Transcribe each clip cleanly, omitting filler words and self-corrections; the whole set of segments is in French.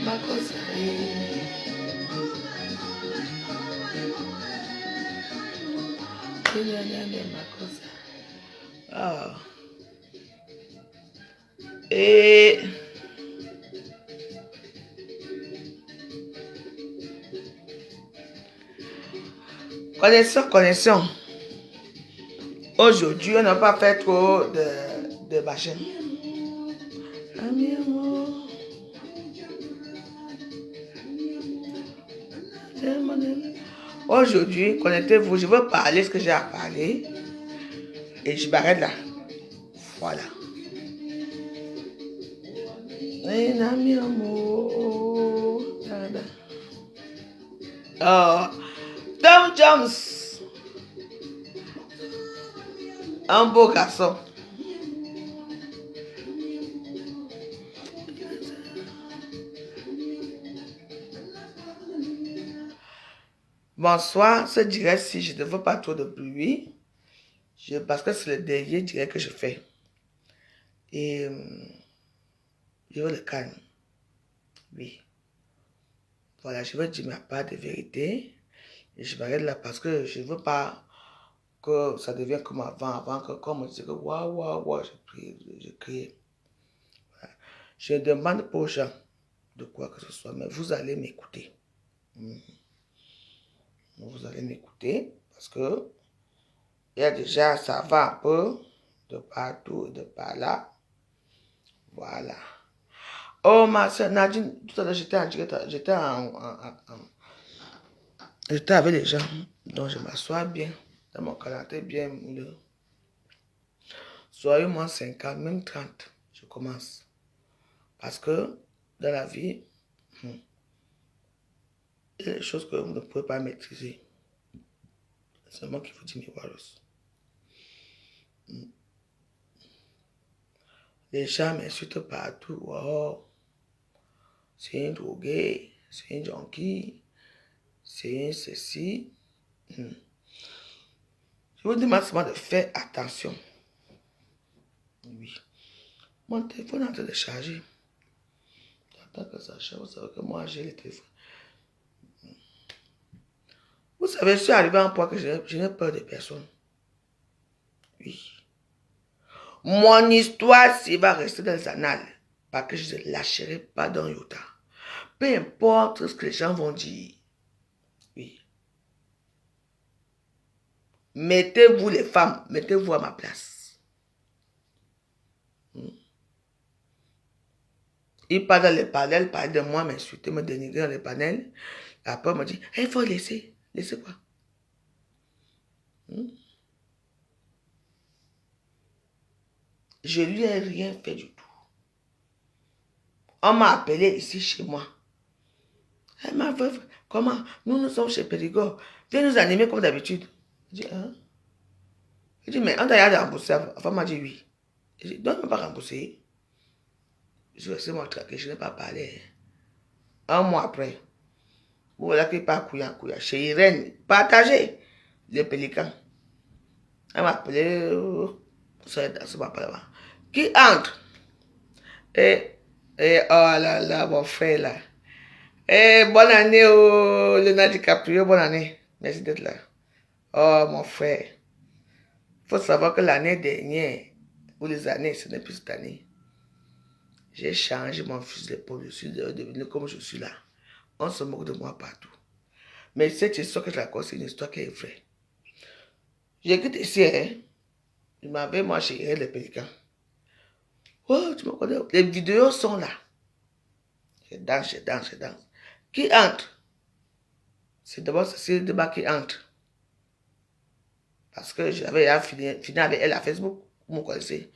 makosa. Makosa. Ah. Et connaissons. Aujourd'hui, on n'a pas fait trop de machin. Aujourd'hui, connectez-vous. Je veux parler ce que j'ai à parler. Et je m'arrête là. Voilà. Tom Jones. Un beau garçon. Bonsoir, ce direct, si je ne veux pas trop de bruit, parce que c'est le dernier direct que je fais. Et je veux le calme. Oui. Voilà, je veux dire ma part de vérité. Et je m'arrête là parce que je ne veux pas que ça devienne comme avant que comme on disait que waouh, je crie. Voilà. Je ne demande pas aux gens de quoi que ce soit, mais vous allez m'écouter. Vous allez m'écouter parce que il y a déjà, ça va un peu de partout et de par là. Voilà. Oh, ma soeur Nadine, tout à l'heure, j'étais avec les gens. Donc, je m'assois bien dans mon canapé bien mouleux. Soyez moins 50, même 30, je commence. Parce que dans la vie, il y a des choses que vous ne pouvez pas maîtriser. C'est moi qui vous dis mes wallos. Les gens m'insultent partout. Oh, c'est une droguée, c'est une junkie, c'est un ceci. Je vous demande seulement de faire attention. Oui. Mon téléphone est en train de charger. J'attends que ça charge. Vous savez que moi, j'ai le téléphone. Vous savez, je suis arrivé à un point que je n'ai peur de personne. Oui. Mon histoire, s'il va rester dans les annales, parce que je ne lâcherai pas dans Yota. Peu importe ce que les gens vont dire. Oui. Mettez-vous les femmes, mettez-vous à ma place. Il parle dans les panels, parle de moi, m'insulter, me dénigrer dans les panels. Après, il me dit, il faut laisser. Laisser quoi? Je lui ai rien fait du tout. On m'a appelé ici chez moi. Elle m'a fait, comment? Nous sommes chez Périgord. Viens nous animer comme d'habitude. Je dis, hein? Je dis, mais on t'a remboursé. La femme m'a dit oui. Je dis, donc, on ne m'a pas remboursé. Je suis resté moi traqué, je n'ai pas parlé. Un mois après, vous voilà qu'il part couillant. Chez Irène, partagez les pélicans. Elle m'a appelé, ça va pas là-bas. Qui entre? Et oh là là, mon frère là. Bonne année, Leonardo DiCaprio, bonne année. Merci d'être là. Oh, mon frère. Il faut savoir que l'année dernière, ou les années, ce n'est plus cette année. J'ai changé mon fusil d'épaule. Je suis devenu comme je suis là. On se moque de moi partout. Mais cette histoire que je raconte, c'est une histoire qui est vraie. J'écoute ici, hein. Je m'avais, moi, chez les pélicans. Oh, tu me connais. Les vidéos sont là. Je danse. Qui entre? C'est d'abord Cécile Debat qui entre. Parce que j'avais fini avec elle à Facebook. Vous me connaissez.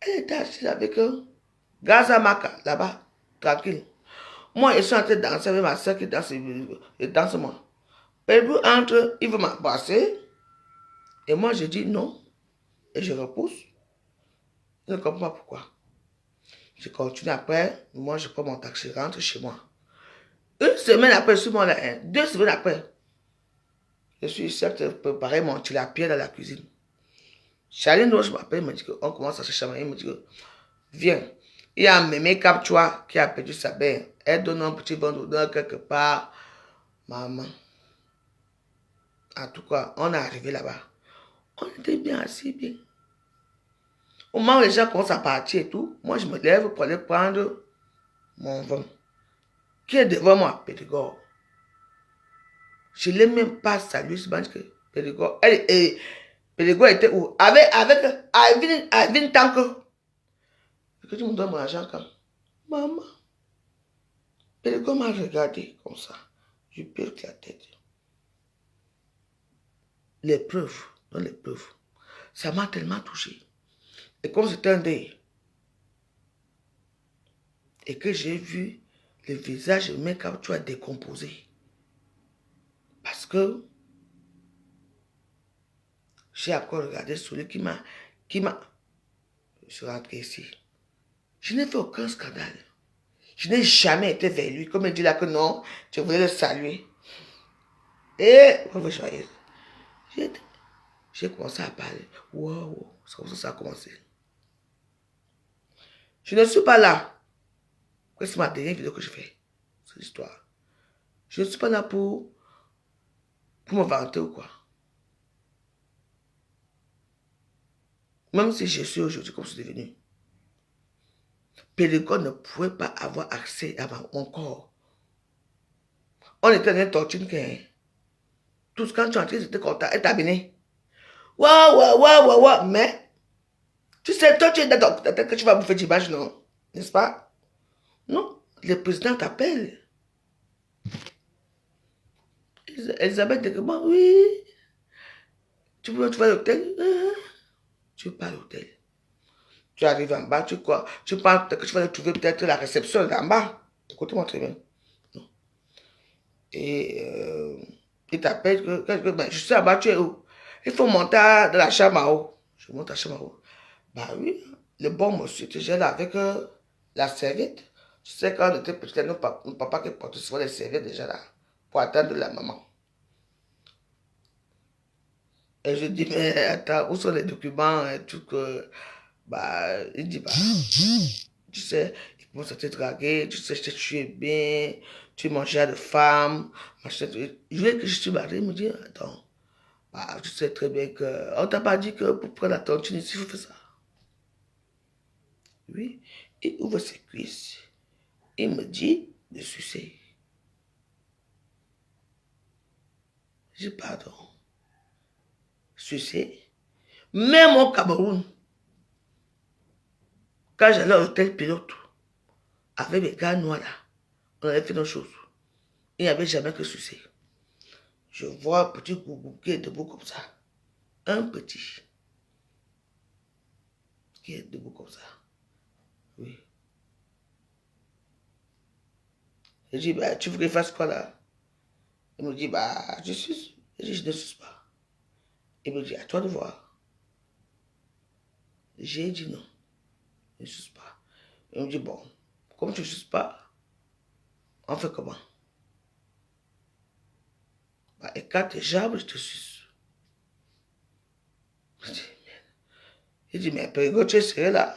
Elle était assise avec Gaza Maka, là-bas, tranquille. Moi, je suis en train de danser avec ma soeur qui danse, et danse moi. Pébou entre, il veut m'embrasser. Et moi, je dis non. Et je repousse. Je ne comprends pas pourquoi. Je continue après. Moi, je prends mon taxi, je rentre chez moi. Une semaine après, je suis moi là. 2 semaines après, je suis ici à préparer mon tilapia dans la cuisine. Charline Roche m'appelle, il me dit qu'on commence à se chamailler. Il me dit que, viens. Il y a un mémé Captua qui a perdu sa mère. Elle donne un petit ventre d'honneur quelque part. Maman. En tout cas, on est arrivé là-bas. On était bien assis, bien. Au moment où les gens commencent à partir et tout, moi je me lève pour aller prendre mon vin. Qui est devant moi? Périgord. Je ne l'ai même pas salué, je pense que Périgord. Périgord était où? Avec Alvin Tanko. Que tu me donnes mon argent quand? Maman. Périgord m'a regardé comme ça. Je perds la tête. Les preuves, dans les preuves. Ça m'a tellement touché. Et comme c'était un deuil, et que j'ai vu le visage de mes tu as décomposé. Parce que j'ai encore regardé celui qui m'a... Je suis rentré ici. Je n'ai fait aucun scandale. Je n'ai jamais été vers lui. Comme il dit là que non, je voulais le saluer. Et, vous voyez, j'ai commencé à parler. Wow, c'est comme ça que ça a commencé. Je ne suis pas là. C'est ma dernière vidéo que je fais. C'est l'histoire. Je ne suis pas là pour me vanter ou quoi. Même si je suis aujourd'hui comme je suis devenu. Périgord ne pouvait pas avoir accès à mon corps. On était dans une torture que tout ce quand tu entrais, c'était content. Et t'as béni. Waouh. Mais, tu sais, toi, tu es dans ta tête que tu vas bouffer du bâche, non? N'est-ce pas? Non. Le président t'appelle. Elisabeth dit que bon, oui. Tu vas à l'hôtel? Tu vas à l'hôtel. Tu arrives en bas, tu crois? Tu penses que tu vas trouver peut-être la réception en bas. Écoute-moi très bien. Non. Et il t'appelle que ben, je suis en bas, tu es où? Il faut monter dans la chambre à eau. Je monte à la chambre à eau. Bah oui, le bon monsieur, tu gères là avec la serviette. Tu sais, quand on était petit, nos papa qui portait souvent les serviettes déjà là, pour attendre la maman. Et je dis, mais attends, où sont les documents et tout que... Bah, il dit, bah, tu sais, il commence à te draguer, tu sais, tu es bien, tu manges de femme, machin. Je veux que je suis marié, il me dit, attends, bah, tu sais très bien que... On t'a pas dit que pour prendre la tontine ici, il faut faire ça. Oui, il ouvre ses cuisses. Il me dit de sucer. Je dis, pardon. Sucer. Même au Cameroun, quand j'allais à l'hôtel pilote, avec les gars noirs là, on avait fait nos choses. Il n'y avait jamais que sucer. Je vois un petit gougou qui est debout comme ça. Un petit. Qui est debout comme ça. Oui. Je dis, bah, tu veux qu'il fasse quoi là? Il me dit, bah, je suce. Je dis, je ne suce pas. Il me dit, à toi de voir. J'ai dit non. Je ne suce pas. Il me dit, bon, comme tu ne suces pas, on fait comment? Bah, écarte tes jambes, je te suce. Il dit, mais Périgord, tu es sérieux là?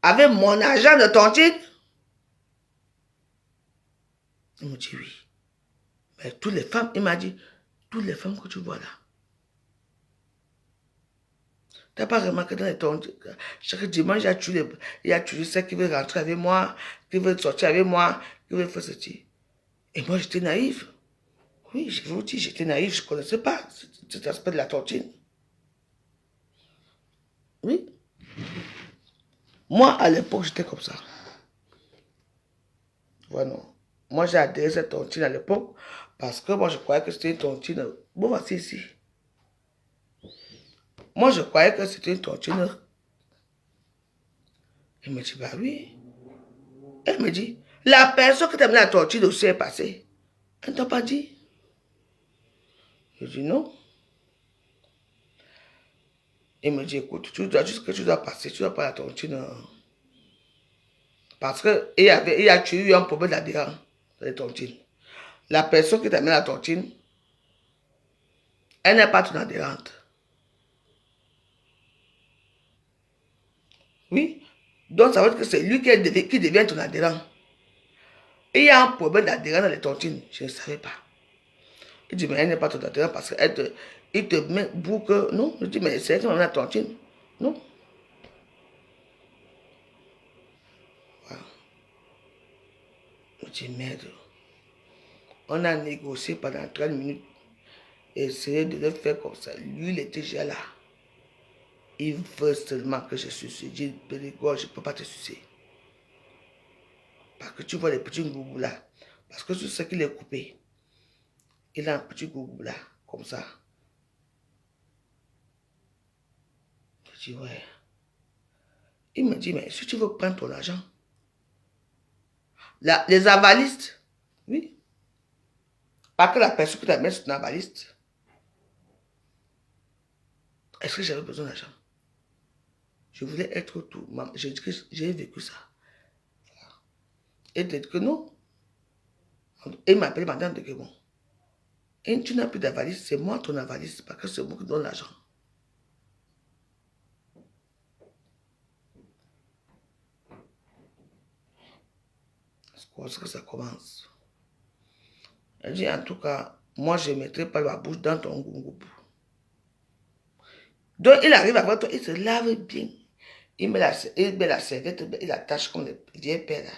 Avec mon argent de tontine? Il me dit, oui. Mais toutes les femmes, il m'a dit, toutes les femmes que tu vois là, tu n'as pas remarqué dans les tontines, chaque dimanche, il y a tué ceux qui veulent rentrer avec moi, qui veulent sortir avec moi, qui veulent faire ceci. Et moi, j'étais naïf. Oui, je vous dis, j'étais naïf, je ne connaissais pas cet aspect de la tontine. Oui. Moi, à l'époque, j'étais comme ça. Voilà. Moi, j'ai adhéré à cette tontine à l'époque parce que moi, je croyais que c'était une tontine. Bon, voici ici. Moi, je croyais que c'était une tontine. Il me dit, bah oui. Elle me dit, la personne qui t'a mis la tontine aussi est passée. Elle ne t'a pas dit? Je dis non. Il me dit, écoute, tu dois juste que tu dois passer, tu dois pas la tontine. Parce qu'il y a eu un problème d'adhérent dans les tontines. La personne qui t'a mis la tontine, elle n'est pas ton adhérente. Oui. Donc, ça veut dire que c'est lui qui devient ton adhérent. Il y a un problème d'adhérence dans les tontines. Je ne savais pas. Il dit, mais elle n'est pas ton adhérence parce qu'il te met boucle. Non, je dis, mais c'est elle qui m'a mis la tontine. Non. Voilà. Je dis, merde. On a négocié pendant 30 minutes. Essayer de le faire comme ça. Lui, il était déjà là. Il veut seulement que je suce. Je dis, Périgord, je ne peux pas te sucer. Parce que tu vois les petits gougous là. Parce que tu sais qu'il est coupé. Il a un petit gougou là, comme ça. Je dis, ouais. Il me dit, mais si tu veux prendre ton argent, là, les avalistes, oui. Pas que la personne que tu as mis sur ton avaliste. Est-ce que j'avais besoin d'argent? Je voulais être tout. J'ai dit que j'ai vécu ça. Et dit que non. Et il m'a appelé maintenant de que bon. Et tu n'as plus d'avaliste, c'est moi ton avaliste, parce que c'est moi qui donne l'argent. C'est comme ça que ça commence. Elle dit, en tout cas, moi, je ne mettrai pas ma bouche dans ton gougou. Donc, il arrive après toi, il se lave bien. Il met la serviette, il attache comme les vieilles pères.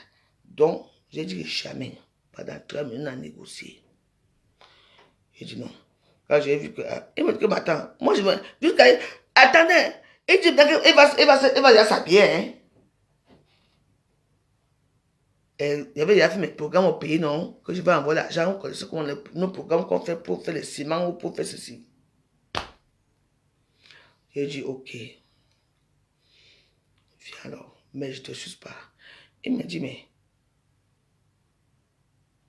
Donc, j'ai dit que jamais, pendant 3 minutes, on a négocié. J'ai dit non. Quand j'ai vu que, il me dit que, mais attends, moi, je me jusqu'à, attendez, il dit, il va s'habiller, hein. Et il y avait déjà fait mes programmes au pays, non, que je vais envoyer l'argent, on connaissait comment nos programmes qu'on fait pour faire le ciment ou pour faire ceci. J'ai dit, ok. Viens alors, mais je ne te suce pas. Il me dit, mais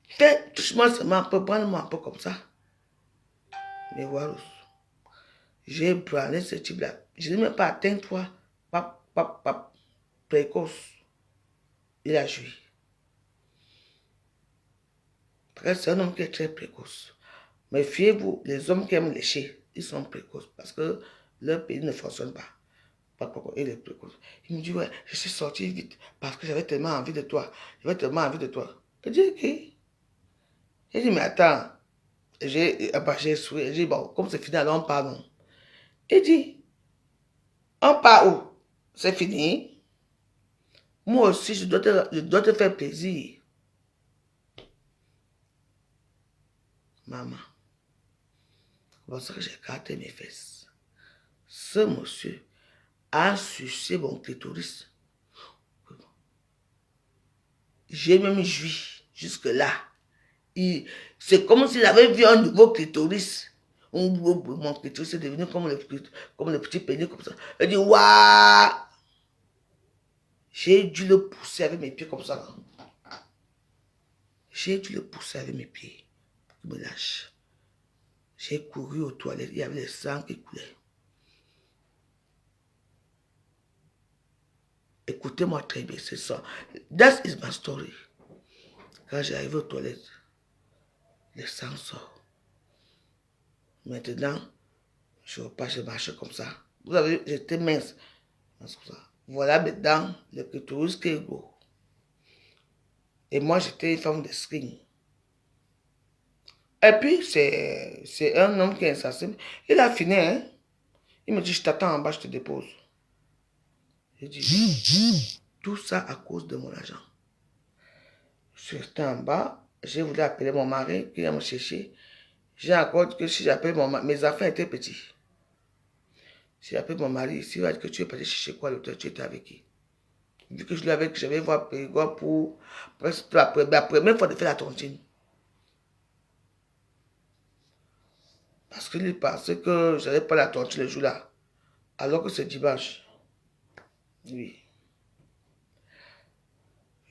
fais, touche-moi seulement un peu, prends-moi un peu comme ça. Mais voilà, j'ai branlé ce type-là. Je n'ai même pas atteint toi. Pap, pap, pap, précoce. Il a joué. Parce que c'est un homme qui est très précoce. Mais fiez-vous, les hommes qui aiment lécher, ils sont précoces parce que leur pays ne fonctionne pas. Il est précoce. Il me dit, ouais, je suis sorti vite parce que j'avais tellement envie de toi. J'avais tellement envie de toi. Je dis, ok. Il dit, mais attends. J'ai souhaité. J'ai dit, bon, comme c'est fini, alors on part, non. Il dit, on part où? C'est fini. Moi aussi, je dois te faire plaisir. Maman, c'est pour ça que j'ai gratté mes fesses. Ce monsieur a sucé mon clitoris. J'ai même joui jusque-là. C'est comme s'il avait vu un nouveau clitoris. Mon clitoris est devenu comme le petit pénis comme ça. Il dit, waouh! J'ai dû le pousser avec mes pieds comme ça. J'ai dû le pousser avec mes pieds. Il me lâche. J'ai couru aux toilettes. Il y avait le sang qui coulait. Écoutez-moi très bien, c'est ça. That is my story. Quand j'arrive aux toilettes, le sang sort. Maintenant, je repars, je marche comme ça. Vous avez, j'étais mince. Voilà maintenant le clitoris qui est gros. Et moi, j'étais une femme de string. Et puis, c'est un homme qui est insensible. Il a fini, hein. Il me dit, je t'attends en bas, je te dépose. J'ai dit, tout ça à cause de mon argent. Je suis resté en bas. J'ai voulu appeler mon mari qui vient me chercher. J'ai encore dit que si j'appelle mon mari, mes enfants étaient petits. Si j'appelle mon mari ici, il va dire que tu es parti chercher quoi l'auteur, tu étais avec qui? Vu que je lui avais dit que j'avais voir Périgord pour presque la première fois de faire la tontine. Parce qu'il pensait que je n'avais pas la tontine le jour-là. Alors que c'est dimanche. Oui.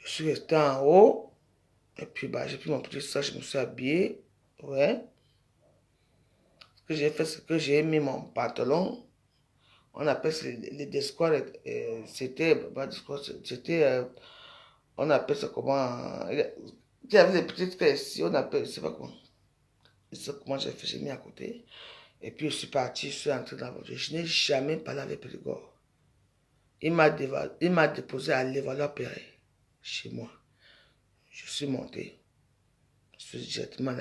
Je suis resté en haut. Et puis, bah, j'ai pris mon petit sac, je me suis habillé. Ouais. Ce que j'ai fait, c'est que j'ai mis mon pantalon. On appelle ça les descoires. C'était, on appelle ça comment. Il y avait des petites fesses ici, on appelle, je ne sais pas comment. Je sais comment j'ai fait, j'ai mis à côté. Et puis, je suis parti, je suis entré dans la voiture. Je n'ai jamais parlé avec Périgord. Il m'a déposé à l'Évaluateur Perret, chez moi. Je suis monté. Je suis directement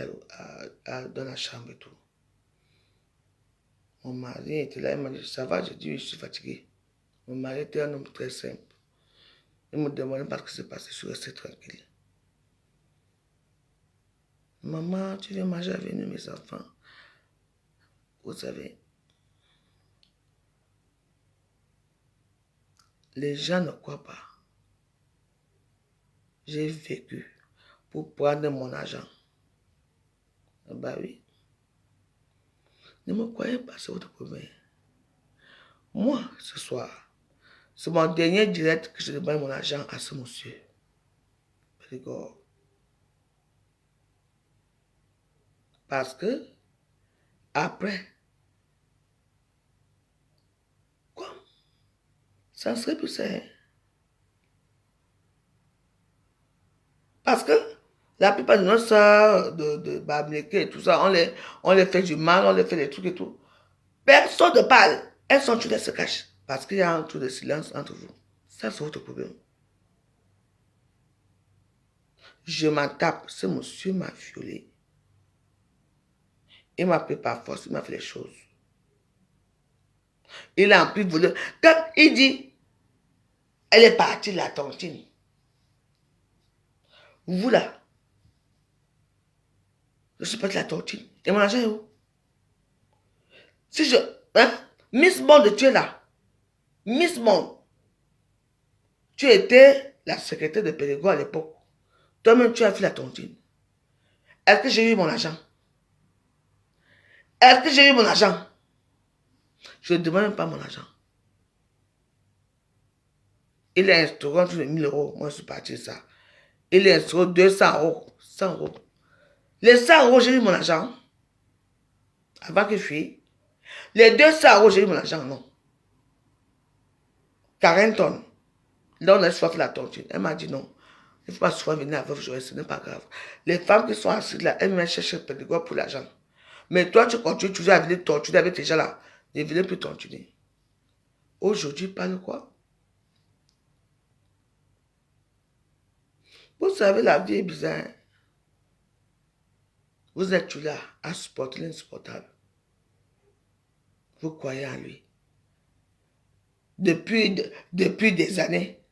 dans la chambre et tout. Mon mari était là, il m'a dit, ça va? J'ai dit, oui, je suis fatigué. Mon mari était un homme très simple. Il me demandait pas ce qui s'est passé, je suis resté tranquille. Maman, tu viens manger avec nous, mes enfants. Vous savez, les gens ne croient pas. J'ai vécu pour prendre mon argent. Ah bah oui. Ne me croyez pas, c'est votre problème. Moi, ce soir, c'est mon dernier direct que je demande mon argent à ce monsieur. Rigole. Parce que, après, quoi? Ça ne serait plus ça. Hein? Parce que la plupart de nos soeurs de Bamileke et tout ça, on les fait du mal, on les fait des trucs et tout. Personne ne parle. Elles sont toutes, elles se cachent. Parce qu'il y a un trou de silence entre vous. Ça, c'est votre problème. Je m'en tape. Ce monsieur m'a violé. Il m'a pris par force, il m'a fait les choses. Il a en plus volé. Quand il dit, elle est partie de la tontine. Vous là, je suis parti de la tontine. Et mon argent est où? Si je... Hein? Miss Bond, tu es là. Miss Bond. Tu étais la secrétaire de Pélégo à l'époque. Toi-même, tu as fait la tontine. Est-ce que j'ai eu mon argent? Est-ce que j'ai eu mon argent? Je ne demande même pas mon argent. Il est instauré tous les 1000 euros. Moi, je suis parti de ça. Il est instauré 200 euros. 100 euros. Les 100 euros, j'ai eu mon argent. Avant que je fuis. Les 200 euros, j'ai eu mon argent, non. 40 tonnes. Là, on a soit fait la tontine. Elle m'a dit non. Il ne faut pas souvent venir à Veuve Joël, ce n'est pas grave. Les femmes qui sont assises là, elles viennent chercher le pédigo pour l'argent. Mais toi, tu continues toujours à venir torturer avec tes gens là. Ne venez plus torturer. Aujourd'hui, parle quoi? Vous savez, la vie est bizarre. Vous êtes là à supporter l'insupportable. Vous croyez en lui. Depuis des années,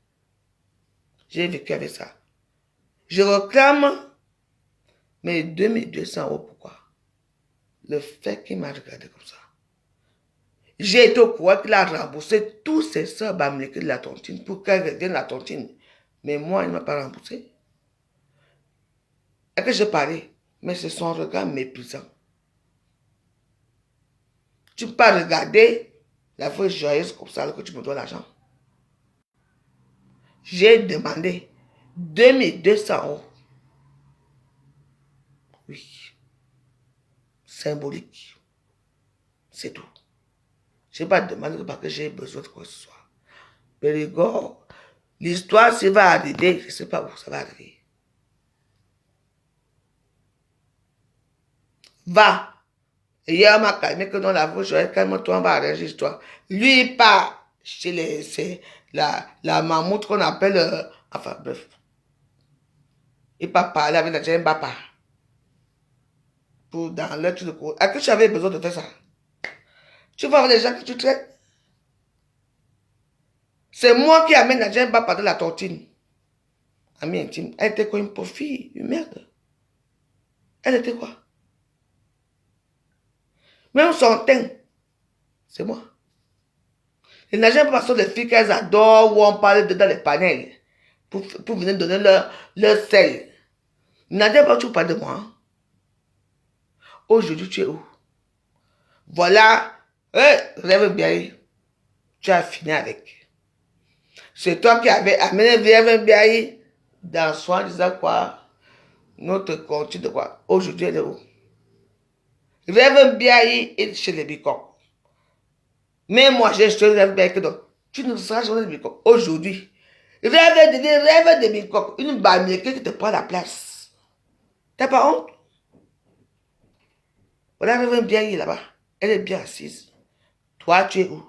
j'ai vécu avec ça. Je réclame mes 2200 euros. Pourquoi? Le fait qu'il m'a regardé comme ça. J'ai été au courant qu'il a remboursé tous ses soeurs Bamileke de la tontine pour qu'elle revienne la tontine. Mais moi, il ne m'a pas remboursé. Et que j'ai parlé, mais c'est son regard méprisant. Tu ne peux pas regarder la feuille joyeuse comme ça que tu me dois l'argent. J'ai demandé 2200 euros. Oui. Symbolique. C'est tout. Je n'ai pas demandé parce que j'ai besoin de quoi que ce soit. Périgord, l'histoire, ça va arriver, je ne sais pas où ça va arriver. Va. Hier, on m'a calmé que dans la voix, calme-toi, on va arranger l'histoire. Lui, il part chez la mammouth qu'on appelle, enfin bref. Il part parler avec la jeune papa. Pour dans l'heure de cours. Est-ce que tu avais besoin de faire ça? Tu vas voir les gens que tu traites. C'est moi qui amène la jeune papa de la tortine. Amie intime. Elle était quoi, une pauvre fille, une merde. Elle était quoi? Même son teint, c'est moi. Les nageurs pas sont des filles qu'elles adorent où on parle dans les panels pour venir donner leur sel. Nadia, pas tu parles de moi. Hein? Aujourd'hui, tu es où? Voilà. Rêve bien. Tu as fini avec. C'est toi qui avais amené Rêve bien dans soi disant quoi? Notre continue de quoi? Aujourd'hui, elle est où? Rêve bien est chez les bicoques. Mais moi, j'ai choisi Rêve bien que donc. Tu ne seras jamais de bicoques. Aujourd'hui. Rêve de bicoques. Une Bamileke qui te prend la place. T'as pas honte? Voilà, Rêve bien là-bas. Elle est bien assise. Toi, tu es où?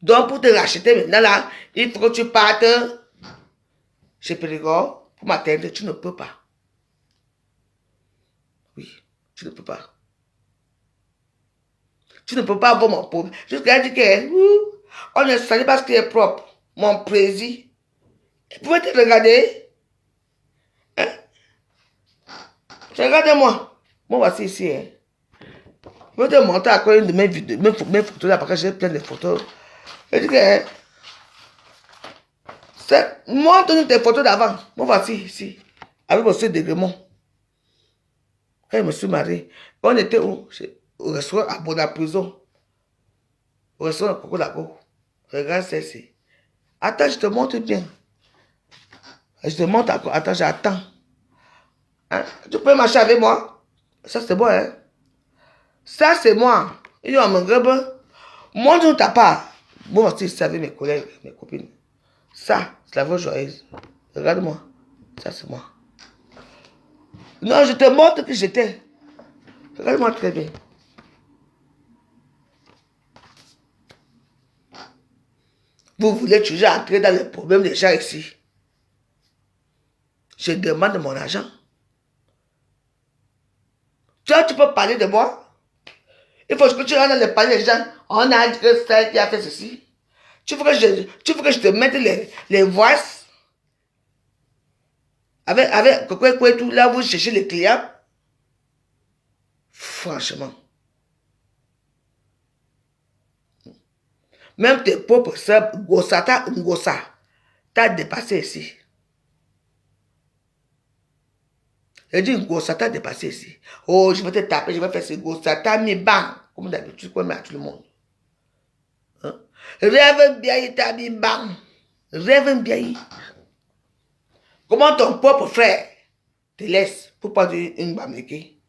Donc, pour te racheter maintenant, là, il faut que tu partes chez Périgord. pour m'atteindre, tu ne peux pas. Oui, tu ne peux pas. Tu ne peux pas avoir mon problème. Jusqu'à dire que on ne sait pas ce qui est propre. Mon plaisir. Vous pouvez te regarder. Hein? Regardez-moi. Moi, voici ici. Hein. Je vais te montrer à quoi une de mes vidéos, mes photos là, parce que j'ai plein de photos. Je dis que montre-nous tes photos d'avant. Moi, voici ici. Avec monsieur Degremont. Quand je me suis marié, on était où? Au restaurant à Bona Prison. Au restaurant Coco Lago. Regarde celle-ci. Attends, je te montre bien. Je te montre encore. Attends, j'attends. Hein? Tu peux marcher avec moi? Ça, c'est bon, hein? Ça, c'est moi. Il y a mon grebe. Montre-nous ta part. Moi aussi, je savais mes collègues, mes copines. Ça, c'est la voix joyeuse. Regarde-moi. Ça, c'est moi. Non, je te montre que j'étais. Regarde-moi très bien. Vous voulez toujours entrer dans les problèmes des gens ici. Je demande mon argent. Toi, tu peux parler de moi. Il faut que tu rentres dans les paniers des gens. On a dit que c'est ça qui a fait ceci. Tu veux que je te mette les voices avec quoi tout là, vous cherchez les clients. Franchement. Même tes propres sœurs, Ngosa, t'as dépassé ici. Je dis Ngosa, t'as dépassé ici. Oh, je vais te taper, je vais faire ce Ngosa, t'as mis bang. Comme d'habitude, comme à tout le monde. Hein? Rêve bien, t'as mis bang. Rêve bien. Comment ton propre frère te laisse pour pas dire une bamléquée?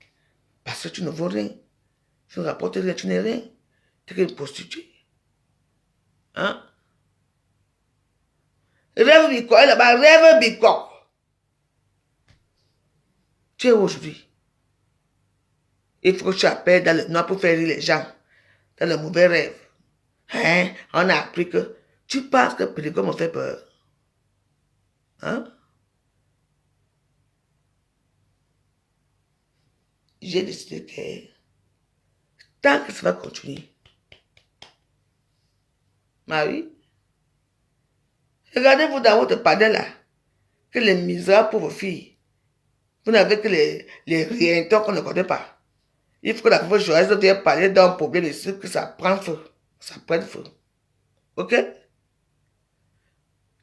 Parce que tu ne vaux rien. Tu ne rapportes rien, tu n'es rien. Tu es une prostituée. Hein? Rêve Bicor, là-bas, rêve Bicor. Tu es aujourd'hui. Il faut que tu appelles dans le noir pour faire rire les gens. Dans le mauvais rêve. Hein? On a appris que tu penses que Pédigo me fait peur. Hein? J'ai décidé que tant que ça va continuer, Marie, regardez-vous dans votre panel là, que les misérables pauvres filles, vous n'avez que les rientons qu'on ne connaît pas. Il faut que la pauvre joyeuse vienne parler d'un problème ici, que ça prend feu. Ça prenne feu. Ok?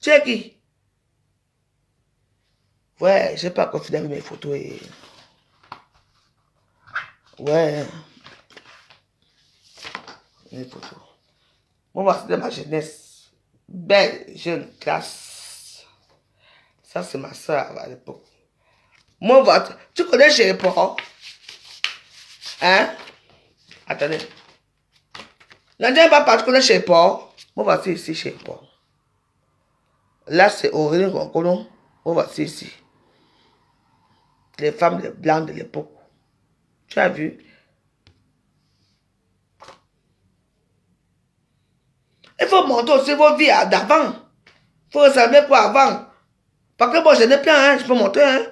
Tu es qui? Ouais, je n'ai pas confié avec mes photos et... Ouais. Mes photos. Moi, voici de ma jeunesse. Belle, jeune, classe. Ça, c'est ma soeur à l'époque. Moi, votre... Tu connais chez Paul? Hein? Attendez. L'Indien va pas, tu connais chez Paul? Moi, voici ici chez Paul. Là, c'est Aurélie Roncolon. Moi, voici ici. Les femmes blanches de l'époque. Tu as vu? Il faut montrer aussi vos vies d'avant. Il faut ressembler pour avant. Parce que moi, je n'ai plein, hein, je peux montrer. Hein.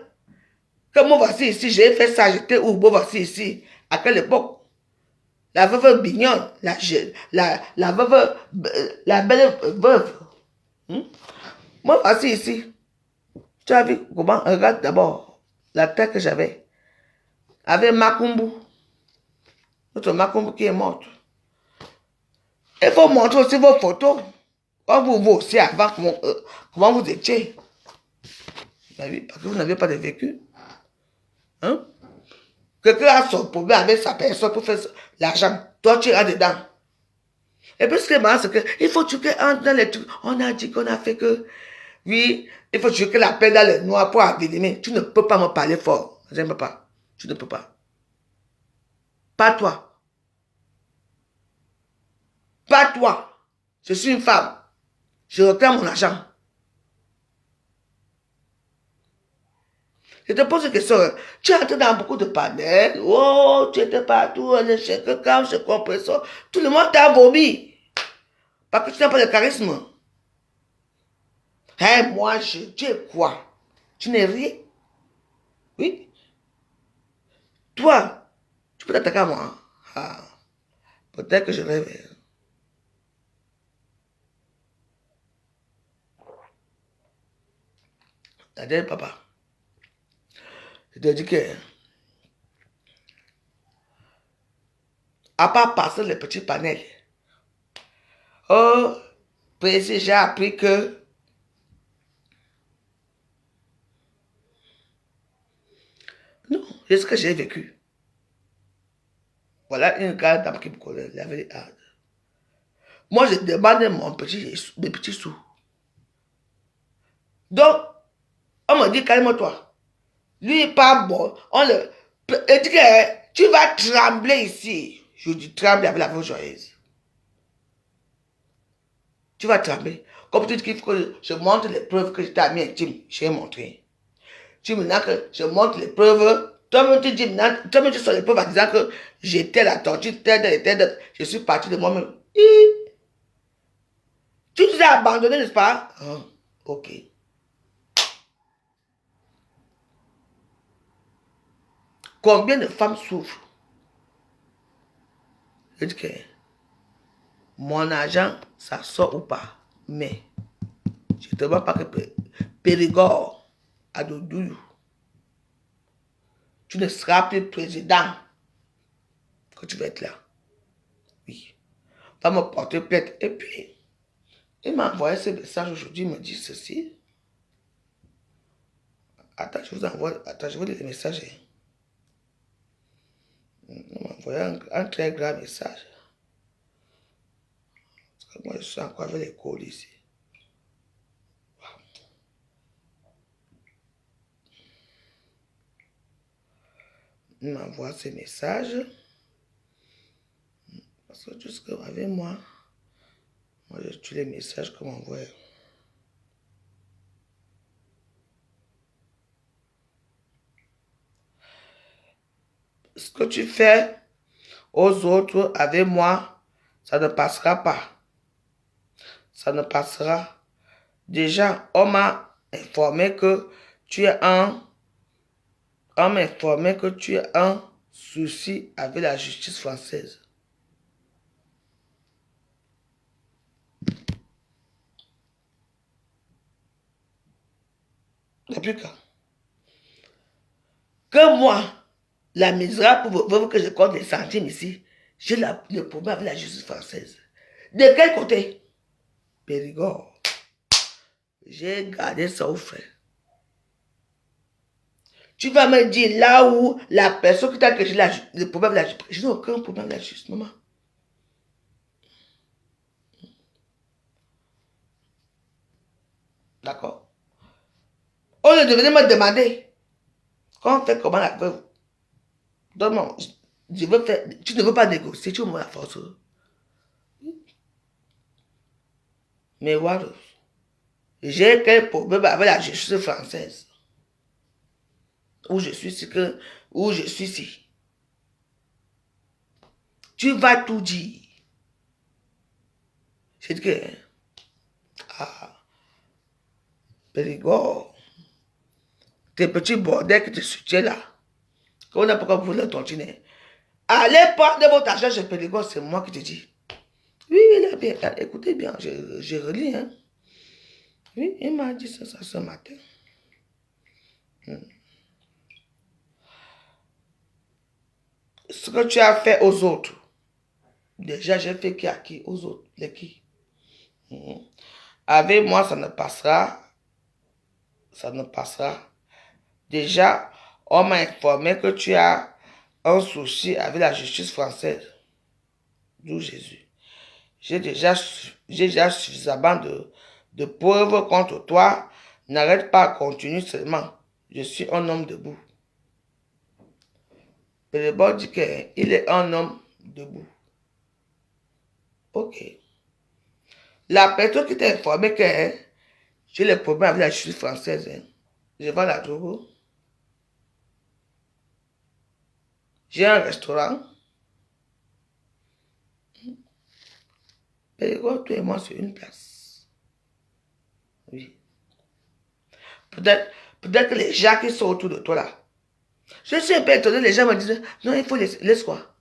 Que moi, voici ici, j'ai fait ça, j'étais où? Moi, voici ici. À quelle époque? La veuve Bignonne, la veuve, la belle veuve. Moi, voici ici. Tu as vu comment? Regarde d'abord la tête que j'avais. Avec Makumbu. Notre Makumbu qui est morte. Il faut montrer aussi vos photos. Vous aussi avant, comment vous étiez. Parce que vous n'avez pas de vécu. Hein? Quelqu'un a son problème avec sa personne pour faire l'argent. Toi, tu iras dedans. Et puis, ce qui est marrant, c'est qu'il faut que tu entres dans les trucs. On a dit qu'on a fait que... Oui, il faut que tu la paix dans le noir pour aviler. Tu ne peux pas me parler fort. Je ne peux pas. Tu ne peux pas. Pas toi. Pas toi. Je suis une femme. Je réclame mon argent. Je te pose une question. Tu es entré dans beaucoup de panels. Oh, tu étais partout. Quand je comprends ça. Tout le monde t'a vomi. Parce que tu n'as pas de charisme. Hey, moi, tu es quoi? Tu n'es rien. Oui. Toi, tu peux t'attaquer à moi. Ah, peut-être que je rêve. Adèle, papa, je te dis que, à part passer les petits panels, oh, précis, j'ai appris que non, c'est ce que j'ai vécu. Voilà une grande dame qui me connaît, la vérité. Moi, je demande mes petits sous. Donc, on me dit, calme-toi. Lui, il pas bon. Il dit que tu vas trembler ici. Je dis, tremble avec la voix joyeuse. Tu vas trembler. Comme tu dis qu'il faut que je montre les preuves que je t'ai mis intime. J'ai montré. Tu me dis que je montre les preuves. Toi-même, tu dis, toi-même, tu sors les preuves en disant que j'étais la torture, je suis parti de moi-même. Tu t'es abandonné, n'est-ce pas? Oh, ok. Combien de femmes souffrent? Je dis que mon argent, ça sort ou pas. Mais je ne te vois pas que Périgord a de douille. Tu ne seras plus président que tu vas être là. Oui. Va me porter plainte. Et puis, il m'a envoyé ce message aujourd'hui, il me dit ceci. Attends, je vous envoie, attends, je vous lis le message. Il m'a envoyé un très grand message. Parce que moi, je suis encore avec les colis ici. Il m'envoie ce message. Parce que tout ce que avec moi, je tue les messages qu'on m'envoie. Ce que tu fais aux autres avec moi, ça ne passera pas. Ça ne passera. Déjà, on m'a informé que tu es on m'a informé que tu as un souci avec la justice française. Depuis quand? Que moi, la misérable pour que je compte les centimes ici, j'ai le problème avec la justice française. De quel côté? Périgord. J'ai gardé ça au frais. Tu vas me dire là où la personne qui t'a caché le problème de la justice. Je n'ai aucun problème de la justice, maman. D'accord? On ne devait me demander. Quand on fait comment la veuve? Donne-moi. Je veux faire. Tu ne veux pas négocier, tu veux me la force. Mais voilà. J'ai quel problème avec la justice française? Où je suis ici où je suis ici. Tu vas tout dire. C'est que. Ah. Périgord. Tes petits bordels qui te soutiennent là. Qu'on n'a pas voulu tontiner. Allez prendre votre argent chez Périgord, c'est moi qui te dis. Oui, il a bien. Écoutez bien, je relis. Hein. Oui, il m'a dit ça ce matin. Ce que tu as fait aux autres. Déjà, j'ai fait qui à qui? Aux autres. Les qui? Avec moi, ça ne passera. Ça ne passera. Déjà, on m'a informé que tu as un souci avec la justice française. D'où Jésus. J'ai déjà suffisamment de preuves contre toi. N'arrête pas, continue seulement. Je suis un homme debout. Pélébor dit qu'il est un homme debout. Ok. La personne qui t'a informé que j'ai les problèmes avec la justice française, je vais la trouver. J'ai un restaurant. Pélébor, toi et moi sur une place. Oui. Peut-être que les gens qui sont autour de toi là. Je suis un peu étonné, les gens me disent, non, il faut laisser quoi?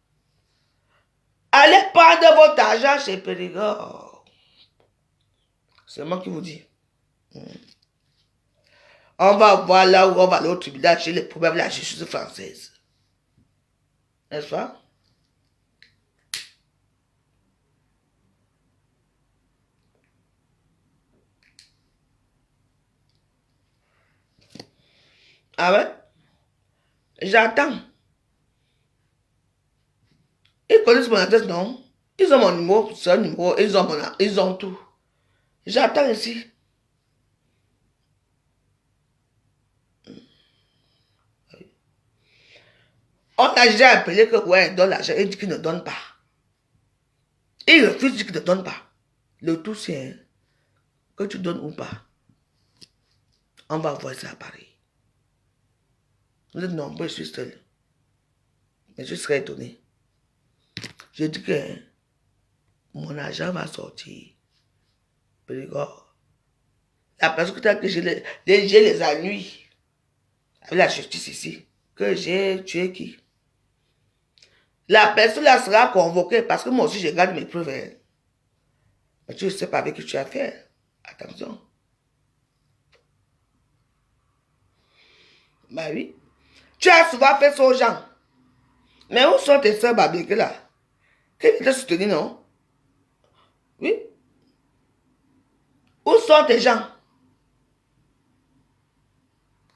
Allez prendre votre argent chez Périgord. C'est moi qui vous dis. On va voir là où on va aller au tribunal chez les problèmes de la justice française. N'est-ce pas? Ah ouais? J'attends. Ils connaissent mon adresse, non? Ils ont mon numéro, c'est un numéro, ils ont tout. J'attends ici. On a déjà appelé que, ouais, donne l'argent. Il dit qu'il ne donne pas. Il refuse, dit qu'il ne donne pas. Le tout, c'est que tu donnes ou pas. On va voir ça à Paris. Vous êtes nombreux, je suis seul. Mais je serais étonné. Je dis que mon argent va sortir. Périgord. La personne que j'ai les ennuis avec la justice ici. Que j'ai tué qui? La personne là sera convoquée parce que moi aussi je garde mes preuves. Hein. Mais tu ne sais pas avec qui tu as fait. Attention. Bah oui. Tu as souvent fait ça aux gens. Mais où sont tes soeurs babliques là? Qui viennent te soutenir, non? Oui. Où sont tes gens?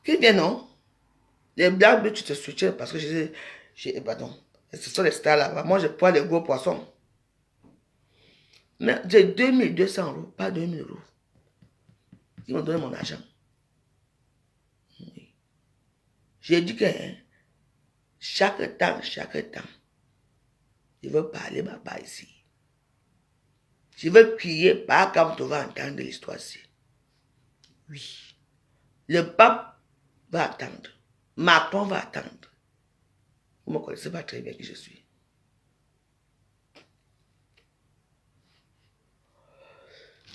Qui viennent, non? Les blagues, tu te soutiens parce que pardon. Ce sont les stars là. Moi, je prends les gros poissons. Mais j'ai 2200 €, pas 2000 €. Ils m'ont donné mon argent. Oui. J'ai dit que chaque temps, je veux parler ma part ici. Je veux crier pas quand tu vas entendre l'histoire ici. Oui. Le pape va attendre. Macron va attendre. Vous ne me connaissez pas très bien qui je suis.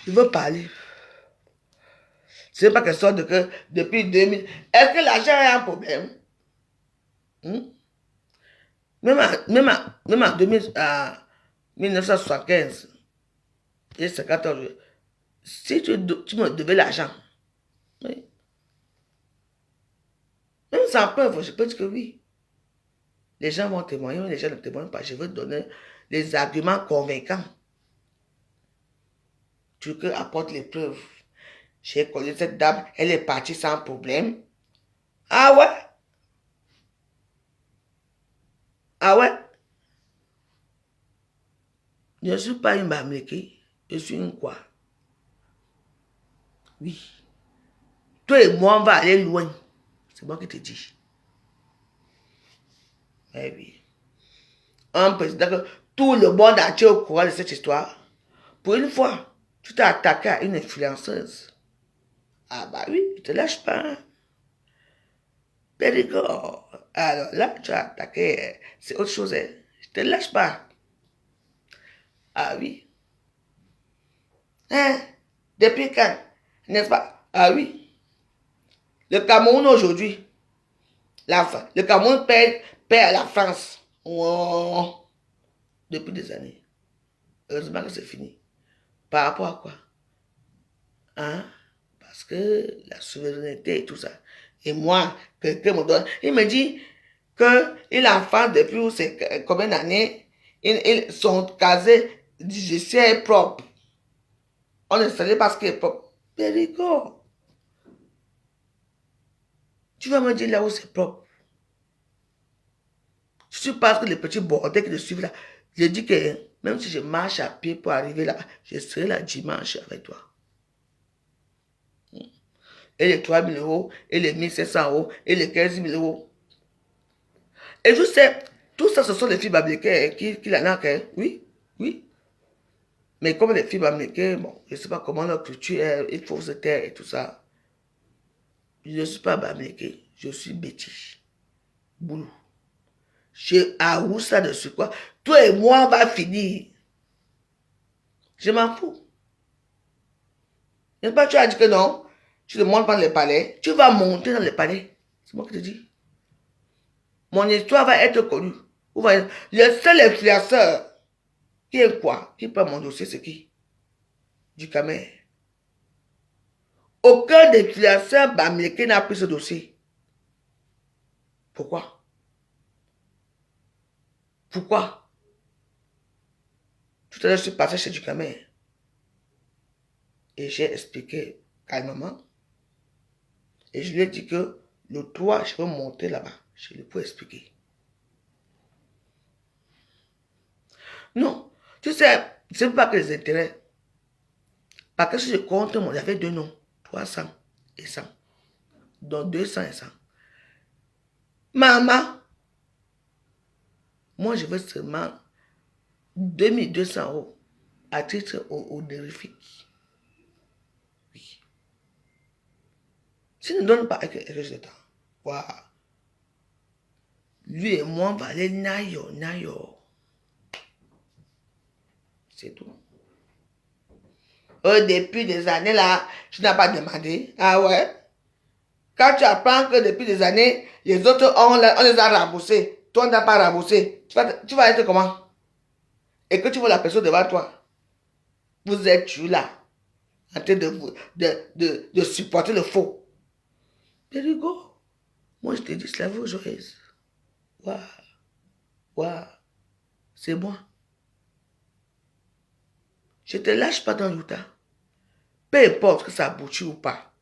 Je veux parler. Ce n'est pas question de que depuis 2000... Est-ce que l'argent est un problème? Même en 1975, et 50 ans, si tu me devais l'argent, oui. Même sans preuve, je peux dire que oui. Les gens vont témoigner, mais les gens ne témoignent pas. Je veux donner les arguments convaincants. Tu veux que apporte les preuves. J'ai connu cette dame, elle est partie sans problème. Ah ouais? Ah ouais? Je ne suis pas une Bamléké, je suis une quoi? Oui. Toi et moi, on va aller loin. C'est moi qui te dis. Eh oui. Un président que tout le monde entier au courant de cette histoire. Pour une fois, tu t'es attaqué à une influenceuse. Ah bah oui, ne te lâche pas. Hein. Périgord. Alors là, tu as attaqué, c'est autre chose. Hein. Je te lâche pas. Ah oui. Hein? Depuis quand? N'est-ce pas? Ah oui. Le Cameroun aujourd'hui, le Cameroun paie à la France. Oh. Depuis des années. Heureusement que c'est fini. Par rapport à quoi? Hein? Parce que la souveraineté et tout ça. Et moi, quelqu'un me donne. Il me dit qu'il a enfant depuis combien d'années. Ils sont casés judiciaires propres. On ne savait pas ce qui est propre. Péricot. Tu vas me dire là où c'est propre. Je suis parce que les petits bordels qui te suivent là, je dis que même si je marche à pied pour arriver là, je serai là dimanche avec toi. Et les 3 000 €, et les 1 500 €, et les 15 000 €. Et je sais, tout ça, ce sont les filles babliquées qui la naquent. Oui, oui. Mais comme les filles babliquées, bon, je ne sais pas comment leur culture est, il faut se taire et tout ça. Je ne suis pas babliquée, je suis bêtise. Boulot. Je avoue ça dessus quoi. Toi et moi, on va finir. Je m'en fous. N'est-ce pas, tu as dit que non? Tu ne montes pas dans les palais. Tu vas monter dans les palais. C'est moi qui te dis. Mon histoire va être connue. Le seul influenceur qui est quoi? Qui prend mon dossier, c'est qui? Du Camer. Aucun des influenceurs bamileke n'a pris ce dossier. Pourquoi? Pourquoi? Tout à l'heure, je suis passé chez du Camer. Et j'ai expliqué calmement. Et je lui ai dit que le 3, je vais monter là-bas. Je lui ai expliquer. Non. Tu sais, ce n'est pas que les intérêts. Parce que si je compte, il y avait deux noms. 300 et 100. Donc 200 et 100. Maman, moi je veux seulement 2200 € à titre honorifique. Oui. Si ne donne pas quelque chose de temps, wow. Lui et moi, on va aller nayo. C'est tout. Depuis des années là, tu n'as pas demandé. Ah ouais? Quand tu apprends que depuis des années, les autres, on les a remboursés. Toi, on n'a pas remboursé. Tu vas être comment? Et que tu vois la personne devant toi. Vous êtes tu là, en train de supporter le faux. There you go. Moi, je te dis, c'est la vie joyeuse. Waouh. Waouh. C'est moi. Je ne te lâche pas dans l'outa. Peu importe que ça aboutit ou pas.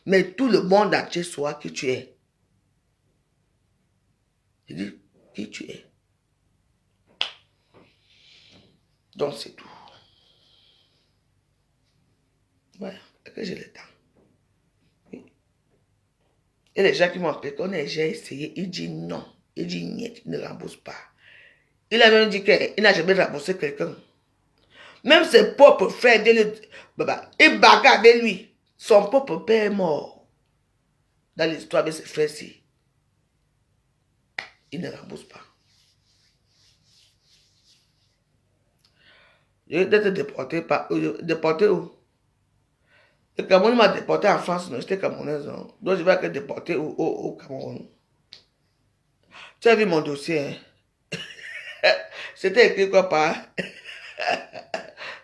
Mais tout le monde entier soit qui tu es. Je dis, qui tu es. Donc, c'est tout. Voilà. Est-ce que j'ai le temps? Oui. Et les gens qui m'ont appelé, quand j'ai essayé, il dit non. Il dit niet, il ne rembourse pas. Il a même dit qu'il n'a jamais remboursé quelqu'un. Même ses propres frères, il bagarre avec lui. Son propre père est mort. Dans l'histoire avec ses frères-ci. Il ne rembourse pas. Je vais être déporté par... Déporté où? Le Cameroun m'a déporté en France, non, j'étais camerounaise. Non? Donc je vais être déporté au Cameroun. Tu as vu mon dossier, hein? C'était écrit quoi par...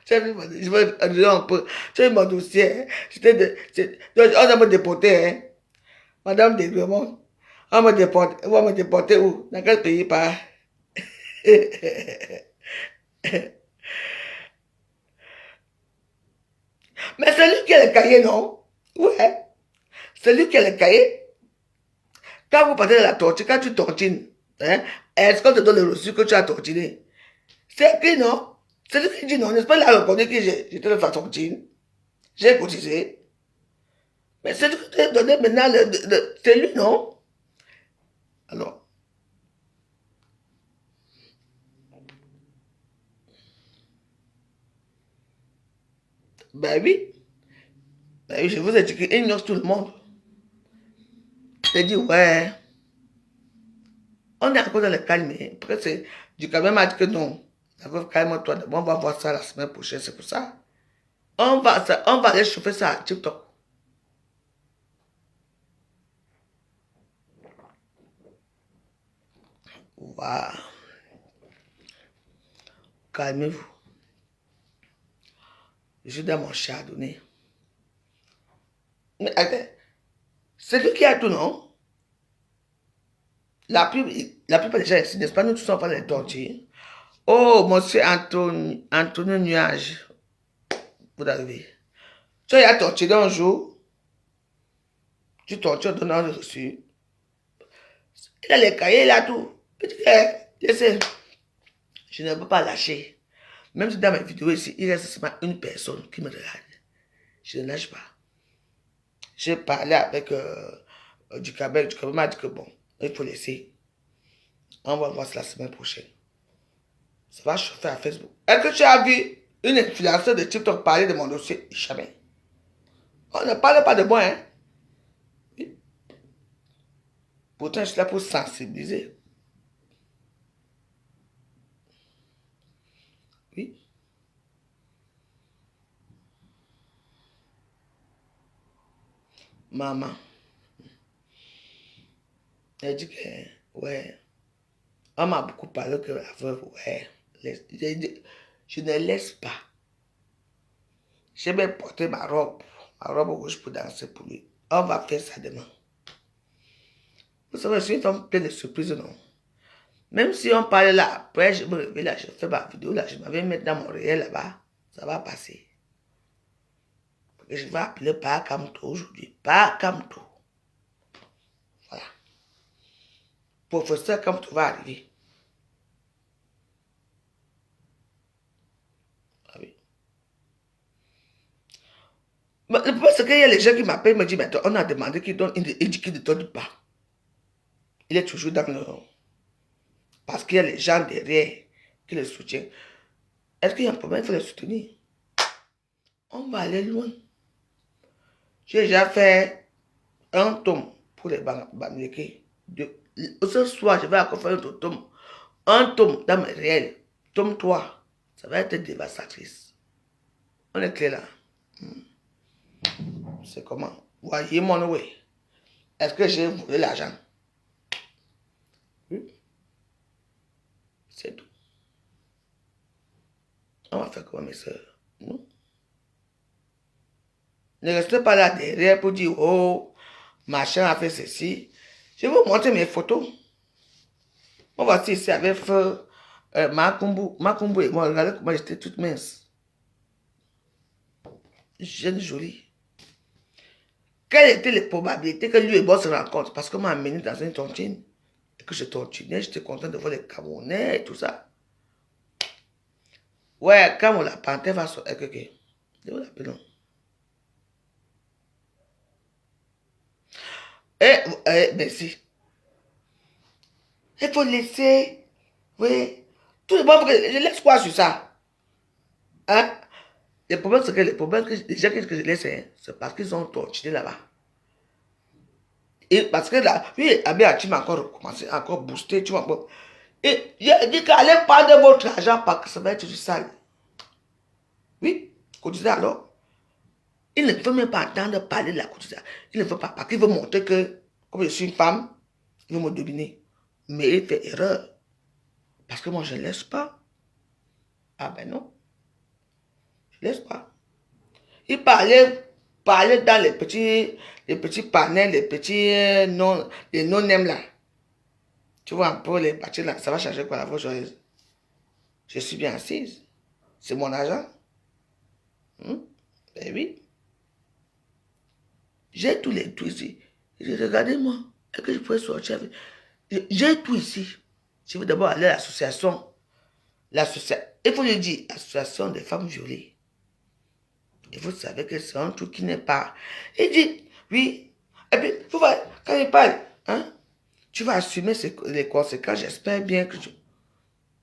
Tu as vu mon dossier, je vais dire un peu. Tu as vu mon dossier, hein? On a me déporté, hein? Madame Desgrémont, on va me déporter où? Dans quel pays par... Mais c'est lui qui a le cahier, non? Ouais. C'est lui qui a le cahier. Quand vous partez de la torture, quand tu tortines, hein, est-ce qu'on te donne le reçu que tu as tortiné? C'est écrit, non? C'est lui qui dit non, n'est-ce pas? Il a reconnu que j'étais de la tortine. J'ai cotisé. Mais c'est lui qui t'a donné maintenant c'est lui, non? Alors. Ben oui. Ben oui, je vous ai dit qu'il ignore tout le monde. J'ai dit, ouais. On est encore dans le calme. Après, c'est du calme m'a dit que non. Calme-toi. On va voir ça la semaine prochaine. C'est pour ça. On va aller chauffer ça à TikTok. Waouh. Calmez-vous. Je suis dans mon chardonnay. Mais attends. C'est lui qui a tout, non? La plupart des gens ici, n'est-ce pas? Nous tous, on va les torturer. Oh, monsieur Antonio Nuage. Vous arrivez. Tu as torturé un jour. Tu tortures, donnes un reçu. Il a les cahiers, il a tout. Il dit, je sais, je ne peux pas lâcher. Même si dans mes vidéos ici, il reste seulement une personne qui me regarde. Je ne lâche pas. J'ai parlé avec du Québec. Du Québec m'a dit que bon, il faut laisser. On va voir ça la semaine prochaine. Ça va chauffer à Facebook. Est-ce que tu as vu une influenceuse de TikTok parler de mon dossier? Jamais. On ne parle pas de moi, hein. Oui. Pourtant, je suis là pour sensibiliser. Oui. maman. Elle dit que, ouais, on m'a beaucoup parlé que la veuve, ouais. Je ne laisse pas. J'ai même porté ma robe rouge pour danser pour lui. On va faire ça demain. Vous savez, je suis une femme pleine de surprises, non? Même si on parle là, après je me réveille là, je fais ma vidéo là, je m'avais mis dans mon réel là-bas, ça va passer. Parce que je vais appeler Paa Kamto aujourd'hui. Paa Kamto. Voilà. Professeur Kamto va arriver. Ah oui. Mais le problème, c'est qu'il y a les gens qui m'appellent, me disent, mais on a demandé qu'il donne, il dit qu'il ne donne pas. Il est toujours dans le... Parce qu'il y a les gens derrière qui le soutiennent. Est-ce qu'il y a un problème? Il faut le soutenir. On va aller loin. J'ai déjà fait un tome pour les Bamileke. Ce soir, je vais encore faire un autre tome. Un tome dans mes réels. Tome 3. Ça va être dévastatrice. On est clair là. C'est comment? Voyez mon way. Est-ce que j'ai volé l'argent? Oui. C'est tout. On va faire comme mes soeurs. Non. Ne restez pas là derrière pour dire, oh, machin a fait ceci. Je vais vous montrer mes photos. On va voir ici avec feu Makumbu et moi. Regardez comment j'étais toute mince. Jeune jolie. Quelles étaient les probabilités que lui et moi se rencontrent? Parce qu'on m'a amené dans une tontine. Et que je tontinais, j'étais content de voir les Camerounais et tout ça. Ouais, quand la panthère va sortir. Je vous l'appelle non. Merci. Il faut laisser. Oui. Tout le monde, je laisse quoi sur ça? Hein? Le problème, c'est que les gens que je laisse, hein, c'est parce qu'ils ont torturé là-bas. Et parce que là, oui, Abiati m'a encore recommencé, encore boosté, tu vois. Et j'ai dit qu'allez pas de votre argent parce que ça va être du sale. Oui, cotisé alors. Il ne veut même pas entendre parler de la cotisation. Il ne veut pas, parce qu'il veut montrer que, comme je suis une femme, il veut me dominer. Mais il fait erreur. Parce que moi, je ne laisse pas. Ah ben non. Je ne laisse pas. Il parlait dans les petits panels, les petits les non-nèmes là. Tu vois un peu les parties là, ça va changer quoi la voix joyeuse. Je suis bien assise. C'est mon argent. Ben oui. J'ai tous les tout ici. Regardez-moi. Est-ce que je pourrais sortir avec... J'ai tout ici. Je veux d'abord aller à l'association. Il faut lui dire, association des femmes violées. Et vous savez que c'est un truc qui n'est pas... Il dit, oui. Et puis, vous voyez, quand il parle, hein, tu vas assumer les conséquences. J'espère bien que tu...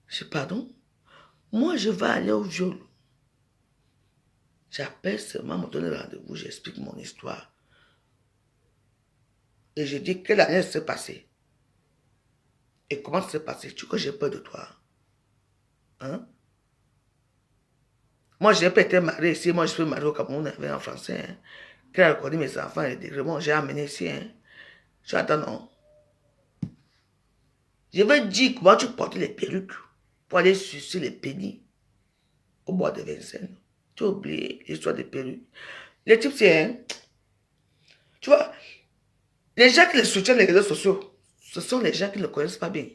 Je dis, pardon? Moi, je vais aller au viol. J'appelle seulement, me donner rendez-vous, j'explique mon histoire. Et je dis, quelle année s'est passée? Et comment ça s'est passé? Tu crois que j'ai peur de toi? Hein? Moi, je n'ai pas été mariée ici. Moi, je suis mariée au Cameroun avec un Français. Hein, qui a reconnu mes enfants et dit, bon, j'ai amené ici. Hein. Je attends, non. Je veux dire comment tu portes les perruques pour aller sucer les pénis au bois de Vincennes. Tu as oublié l'histoire des perruques. Les types, c'est... Hein, tu vois, les gens qui les soutiennent les réseaux sociaux, ce sont les gens qui ne le connaissent pas bien.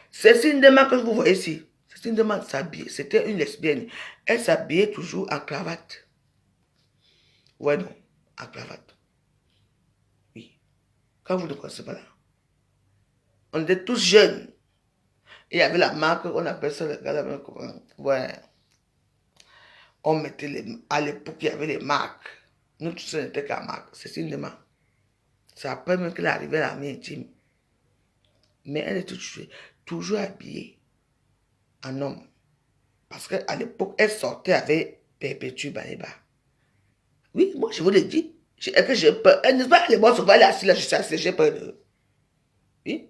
C'est une demande que vous voyez ici. C'est une demande s'habiller. C'était une lesbienne. Elle s'habillait toujours en cravate. Ouais, non, en cravate. Oui. Quand vous ne connaissez pas là. On était tous jeunes. Il y avait la marque, on appelle ça le gars, ouais. On mettait à l'époque, il y avait les marques. Nous tous, on n'était qu'à marque. C'est une demande. C'est après même qu'elle est arrivée à la mienne intime. Mais elle était toujours habillée en homme. Parce qu'à l'époque, elle sortait avec Perpétue Baniba. Oui, moi, je vous l'ai dit. Est-ce que j'ai peur? Elle n'est pas les moi, elle est assise là, je suis assise, j'ai peur de... Oui.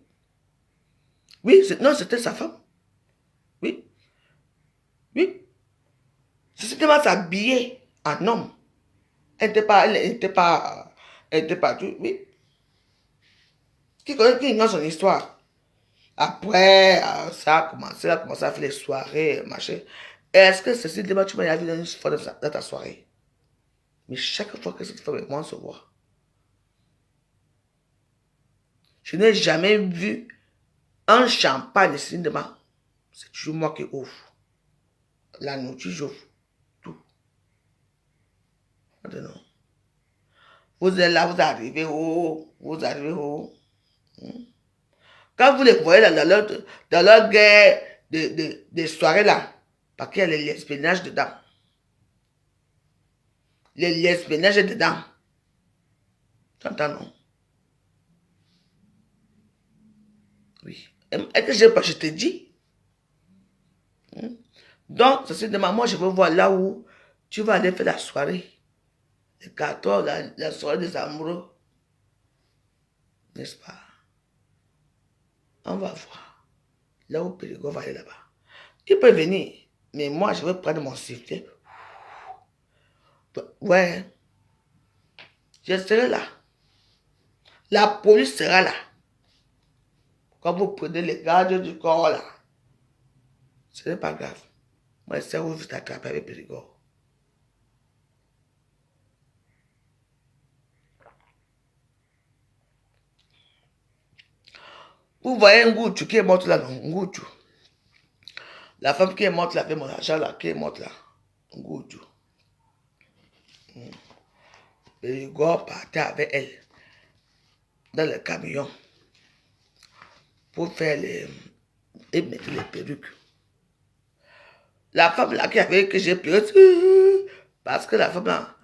Oui, non, c'était sa femme. Oui. Oui. C'était mal s'habiller en homme. Elle était pas tout. Oui. Qui connaît, qui ignore son histoire. Après, ça a commencé à faire les soirées, machin. Est-ce que ceci débat, tu m'as vu une fois dans ta soirée? Mais chaque fois que cette femme et moi se voit, je n'ai jamais vu un champagne cinéma. C'est toujours moi qui ouvre. La nourriture, j'ouvre tout. Maintenant, vous êtes là, vous arrivez haut, vous arrivez haut. Quand vous les voyez dans leur guerre de soirée là, parce qu'il y a les l'espionnage dedans. L'espionnage est dedans. Tu entends, non? Oui. Est-ce que je te dis? Donc, c'est de moi, je veux voir là où tu vas aller faire la soirée. Le 14, la soirée des amoureux. N'est-ce pas? On va voir. Là où Périgord va aller là-bas. Il peut venir. Mais moi, je vais prendre mon sifflet. Ouais. Je serai là. La police sera là. Quand vous prenez les gardes du corps là, ce n'est pas grave. Moi, je sais où vous attrapez avec Périgord. Vous voyez Ngoutou qui est morte là, non? Ngoutou. La femme qui est morte là, avec mon argent là, qui est morte là. Ngoutou. Périgord partait avec elle dans le camion pour faire et mettre les perruques. La femme là qui avait que j'ai pleuré, parce que la femme là,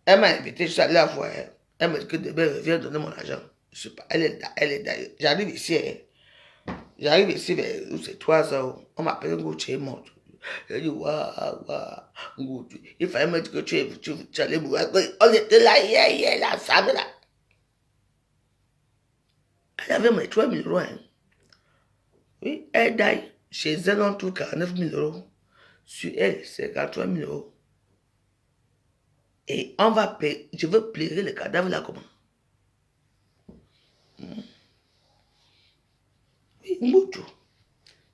elle m'a invité, je suis allé la voir. Elle m'a dit que demain elle revient donner mon argent. Je sais pas, elle est d'ailleurs. J'arrive ici, j'arrive ici vers c'est 3 heures. On m'appelle Ngoutou est mort. Elle dit, waouh, Ngoutou. Il fallait me dire que tu allais mourir. On était là hier, la femme là. Elle avait mes 3 000 euros. Hein. Oui, elle d'aille. Chez elle, on trouve 49 000 euros. Sur elle, c'est 43 000 euros. Et on va payer. Je veux plairer le cadavre là comment? Oui, Ngoutou.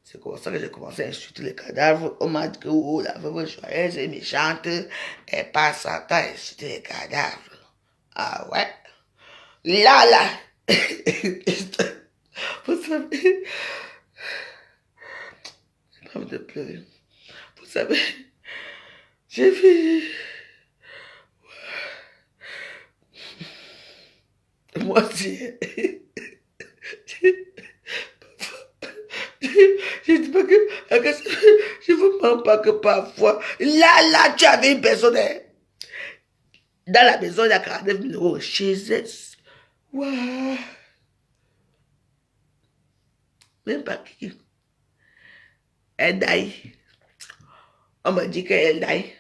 C'est comme ça que j'ai commencé à insulter les cadavres. On m'a dit que oh, la veuve joyeuse est méchante. Elle passe son temps à insulter les cadavres. Ah ouais. Là. Vous savez. J'ai pas envie de pleurer. Vous savez. J'ai vu. Moi aussi. Je dis pas que. Je ne vous mens pas que parfois. Là, tu avais une personne. Hein. Dans la maison, il y a 49 000 euros. Chez elle. Waouh. Même pas qui. Elle daille. On me dit qu'elle daille.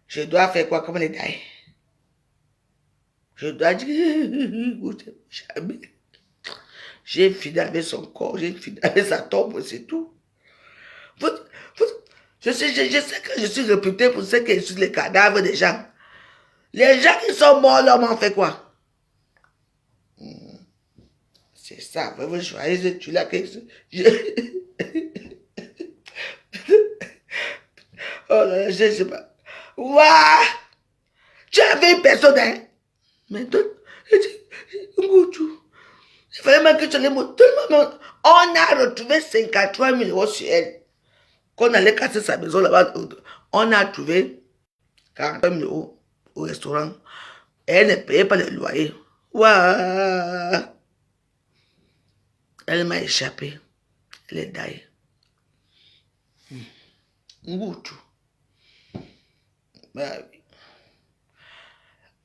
Je dois faire quoi comme elle daille? Je dois dire. Jamais. J'ai fini avec son corps, j'ai fini avec sa tombe, c'est tout. Je sais que je suis réputé pour ce que je suis les cadavres des gens. Les gens qui sont morts, là, m'ont fait quoi? C'est ça, vous choisissez, tu l'as que oh là, je sais pas. Waouh! Tu avais une personne, hein? Mais toi, Ngoutou. Il fallait même que tu les mots. On a retrouvé 53 000 euros sur elle. Quand on allait casser sa maison là-bas, on a trouvé 43 000 euros au restaurant. Et elle ne payait pas le loyer. Waouh! Elle m'a échappé. Elle est d'ailleurs. Ngoutou.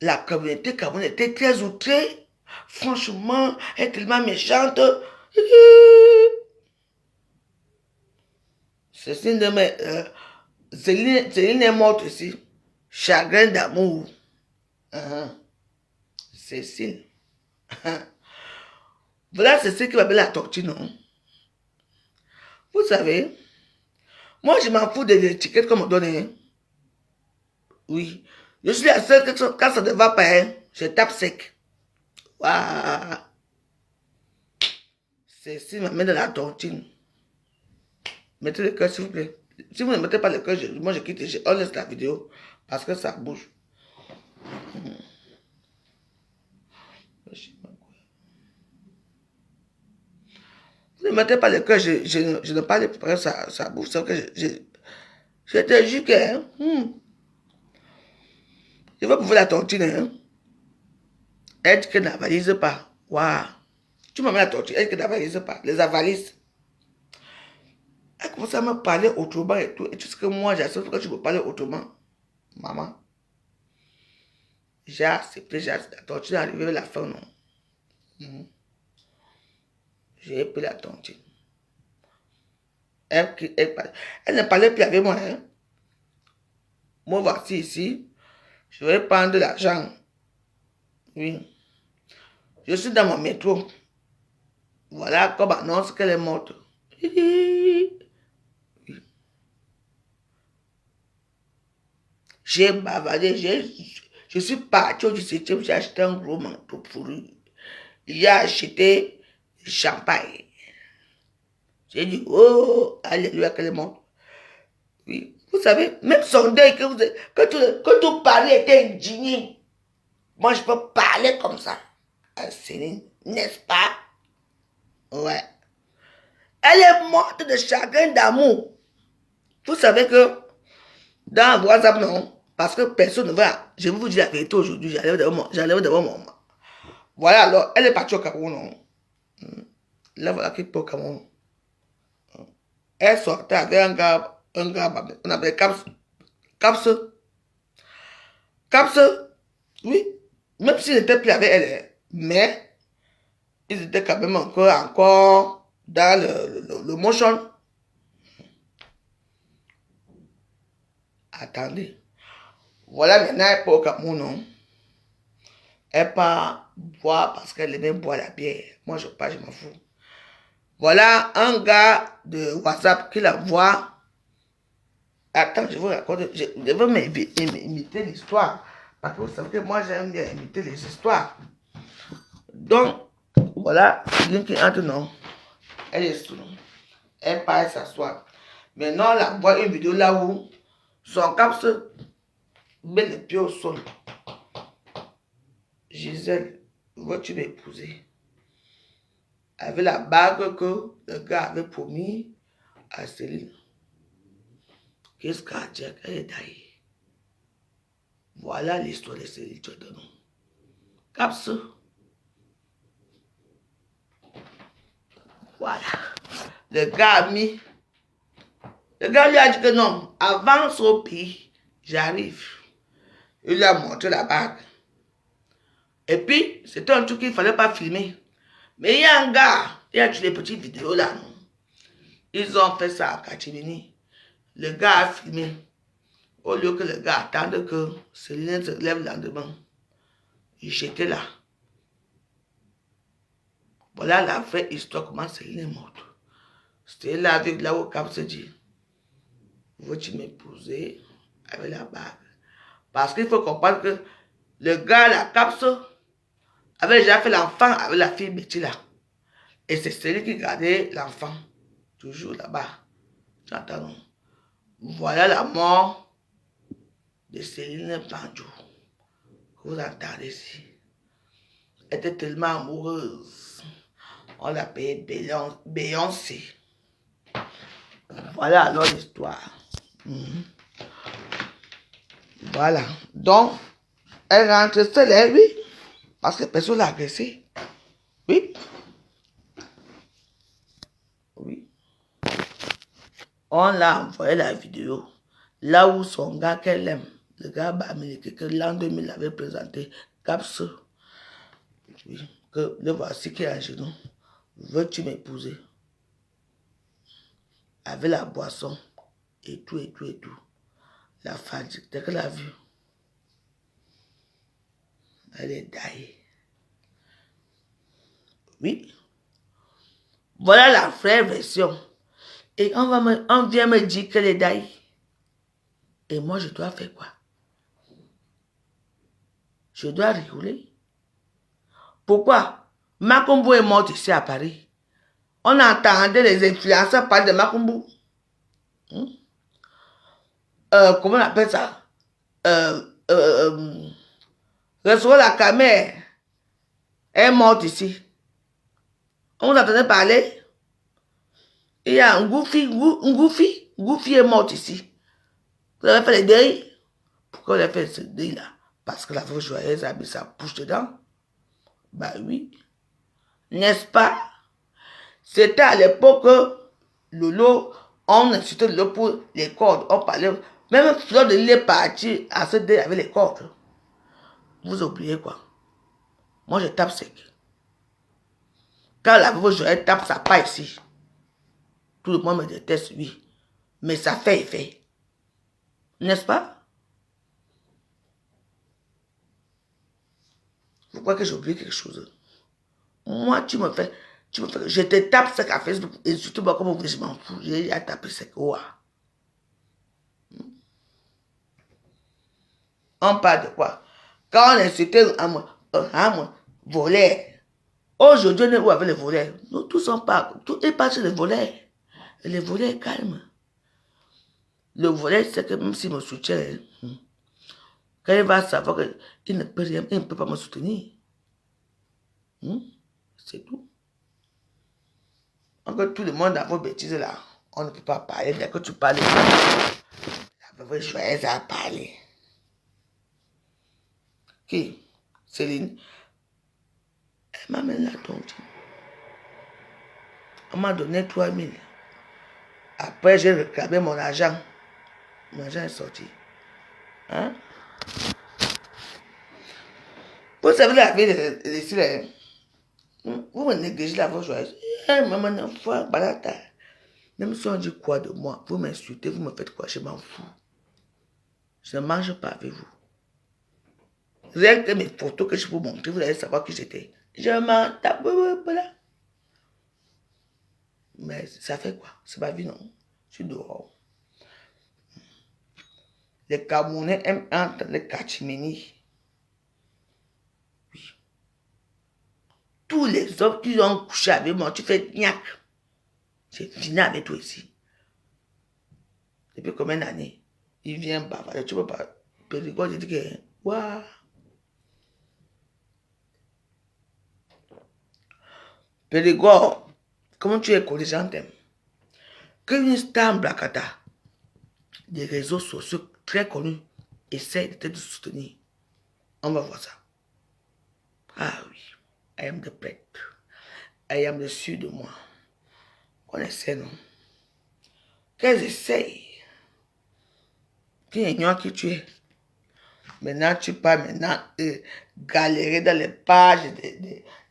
La communauté camerounaise était très outrée. Franchement, elle est tellement méchante. Cécile Céline est morte ici. Chagrin d'amour. Cécile. Voilà Cécile qui m'appelle la tortue, non? Vous savez, moi je m'en fous de l'étiquette qu'on me donne. Oui. Je suis la seule que quand ça ne va pas, hein, je tape sec. Waouh. C'est si ma main dans la tontine. Mettez le cœur, s'il vous plaît. Si vous ne mettez pas le cœur, moi je quitte, on laisse la vidéo parce que ça bouge. Vous ne mettez pas le cœur, je ne parle pas, ça bouge. C'est que je te jure que je vais pouvoir la tontine. Hein. Elle dit qu'elle n'avalise pas. Waouh. Tu m'as mis la tontine, elle dit qu'elle n'avalise pas. Les avalises. Elle commence à me parler autrement et tout. Et tout ce que moi j'accepte que tu me parles autrement. Maman. J'ai accepté, la tontine est arrivée à la fin, non. J'ai pris la tontine. Elle ne parlait plus avec moi. Hein. Moi, voici ici. Je vais prendre de l'argent. Oui. Je suis dans mon métro. Voilà comme annonce qu'elle est morte. Oui. J'ai bavardé. Je suis parti au 17e. J'ai acheté un gros manteau pourri. J'ai acheté du champagne. J'ai dit, oh, alléluia, qu'elle est morte. Oui. Vous savez, même son deuil que tout Paris était indigné. Moi, je peux parler comme ça à Céline, n'est-ce pas? Ouais. Elle est morte de chagrin d'amour. Vous savez que dans WhatsApp, non, parce que personne ne va. Je vais vous dire la vérité aujourd'hui, j'allais devant mon maman. Voilà, alors, elle est partie au Cameroun, non? Là, voilà qui est au Cameroun. Elle sortait avec un gars, on appelait Caps. Caps, oui, même s'il n'était plus avec elle, mais ils étaient quand même encore dans le motion. Attendez. Voilà, maintenant, elle part au Cameroun, non? Elle part boire parce qu'elle aimait boire la bière. Moi, je pars, je m'en fous. Voilà un gars de WhatsApp qui la voit. Attends, je vous raconte. Je veux m'imiter l'histoire. Parce que vous savez que moi, j'aime bien imiter les histoires. Donc, voilà, quelqu'un qui entre, non. Elle est sous. Elle part s'asseoir. Maintenant, elle voit une vidéo là où son cap se met les pieds au sol. Gisèle, veux-tu m'épouser? Avec la bague que le gars avait promis à Céline. Qu'est-ce cardiaque, elle est taillée. Voilà l'histoire de Céline Tchodono. Caps. Voilà. Le gars lui a dit que non, avance au pays, j'arrive. Il lui a montré la bague. Et puis, c'était un truc qu'il ne fallait pas filmer. Mais il y a un gars, il y a des petites vidéos là, non? Ils ont fait ça à Kachimini. Le gars a filmé. Au lieu que le gars attende que Céline se lève le lendemain, il jetait là. Voilà la vraie histoire, comment Céline est morte. C'était là avec là où Cap se dit, veux-tu m'épouser avec la bague? Parce qu'il faut comprendre que le gars, la Caps, avait déjà fait l'enfant avec la fille Betty là. Et c'est celui qui gardait l'enfant. Toujours là-bas. Tu entends, non? Voilà la mort de Céline Banjo. Vous entendez ici. Elle était tellement amoureuse. On l'appelait Beyoncé. Voilà alors l'histoire. Voilà. Donc, elle rentre seule, oui. Parce que personne l'a agressée. Oui. Oui. On l'a envoyé la vidéo. Là où son gars qu'elle aime. Le gars américain que l'an 2000 l'avait présenté. Caps. Oui. Que le voici qui est à genoux. Veux-tu m'épouser? Avec la boisson. Et tout, et tout, et tout. La fatigue. Dès qu'elle a vu. Elle est daillée. Oui. Voilà la vraie version. Et on vient me dire qu'elle est daillée. Et moi, je dois faire quoi? Je dois rigoler. Pourquoi? Makumbu est mort ici à Paris. On entendait les influenceurs parler de Makumbu. Comment on appelle ça? Recevoir la caméra est morte ici. On vous entendait parler. Il y a un Ngoufi est morte ici. Vous avez fait les deuils. Pourquoi vous avez fait ce deuil-là? Parce que la veuve joyeuse a mis sa bouche dedans. Bah oui. N'est-ce pas? C'était à l'époque Lolo, on insultait Lolo pour les cordes. On parlait. Même Fleur de Lille est parti à ce deuil avec les cordes. Vous oubliez quoi? Moi je tape sec. Quand la veuve joyeuse tape sa pas ici, tout le monde me déteste, oui. Mais ça fait effet. N'est-ce pas? Vous croyez que j'ai oublié quelque chose? Moi, tu me fais, je te tape sec à Facebook et surtout, bah, comme vous voulez, je m'en fous. J'ai à taper sec. Ouah. On parle de quoi? Quand on insultait un volet. Aujourd'hui, on est où avec les volets? Nous tous on parle. Tout est pas sur les volets. Et les volets calmes. Le volet, c'est que même s'il me soutient, quand il va savoir qu'il ne peut rien, il ne peut pas me soutenir. C'est tout. Encore tout le monde a vos bêtises là. On ne peut pas parler. Dès que tu parles, la veuve joyeuse à parler. Qui? Céline. Elle m'a mis la tonte. On m'a donné 3 000. Après, j'ai réclamé mon argent. Mon argent est sorti. Hein? Vous savez la vie de vous me négligez la voix joyeuse. Maman, balata. Même si on dit quoi de moi, vous m'insultez, vous me faites quoi, je m'en fous. Je ne mange pas avec vous. Rien que mes photos que je vous montrer, vous allez savoir qui j'étais. Je m'en tape. Voilà. Mais ça fait quoi? C'est ma vie, non? Je suis dehors. Les Camerounais aiment entendre les Kachimini. Oui. Tous les hommes qui ont couché avec moi, tu fais gnac. J'ai fini avec toi ici. Depuis combien d'années? Il vient bavarder. Tu peux pas. Périgord, j'ai dit que. Waouh! Périgord, comment tu es connu, gens t'aiment? Qu'une star en Blakata, des réseaux sociaux très connus, essaie de te soutenir. On va voir ça. Ah oui, I am the prêtre. I am le sûr de moi. On essaie, non? Qu'elles essayent. Qui ignore qui tu es. Maintenant, tu pars maintenant galérer dans les pages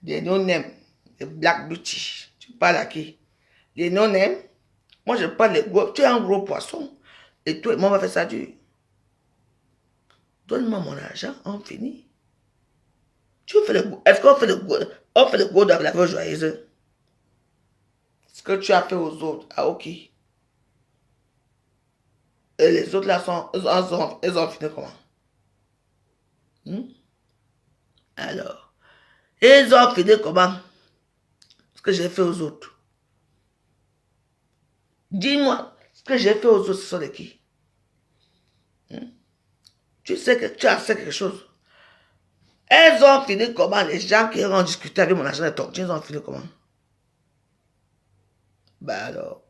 des no-name, des Black Beauty. Tu parles à qui? Les no-name. Moi, je parle les gros. Tu es un gros poisson. Et toi, moi, on va faire ça dur. Donne-moi mon argent, on finit. Tu fais le. Est-ce qu'on fait le gros? On fait le gros dans la voix joyeuse. Ce que tu as fait aux autres, à ok. Et les autres là ils ont fini comment? Alors, ils ont fini comment? Ce que j'ai fait aux autres. Dis-moi, ce que j'ai fait aux autres, ce sont de qui? Tu sais que tu as fait quelque chose. Elles ont fini comment? Les gens qui ont discuté avec mon agent de ton, ils ont fini comment? Bah alors,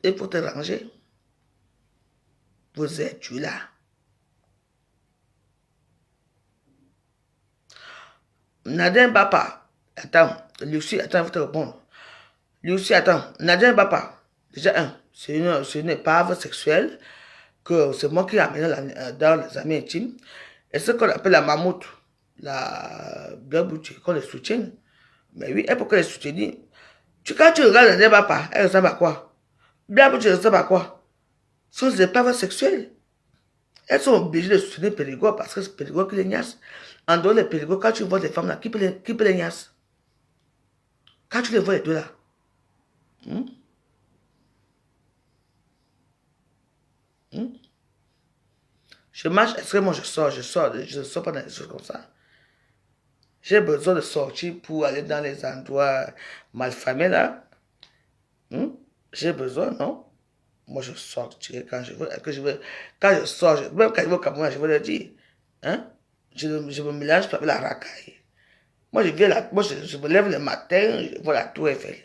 il faut te ranger. Vous êtes tu là. Nadine Bapa, attends, Lucie, attends, il faut te répondre. Lucie, attends, Nadine Bapa, déjà, c'est une épave sexuelle que c'est moi qui ai amené dans les amis intimes. Et ce qu'on appelle la mammouth, la boutique, qu'on les soutient. Mais oui, elle peut que les soutenir. Quand tu regardes Nadine Bapa, elle ressemble à quoi? Boutique ressemble à quoi? Ce sont des épaves sexuelles. Elles sont obligées de soutenir Périgord parce que c'est Périgord qui les niasse. En dehors de Périgord, quand tu vois des femmes là, qui peut les niasse? Quand tu les vois les deux là. Je marche, est-ce que moi je sors pas dans des choses comme ça. J'ai besoin de sortir pour aller dans les endroits malfamés là. J'ai besoin, non? Moi je sortirai quand je veux. Quand je sors, même quand je vais au Cameroun, je veux le dire. Hein? Je me mélange pas avec la racaille. Moi je me lève le matin, je vois la tour Eiffel.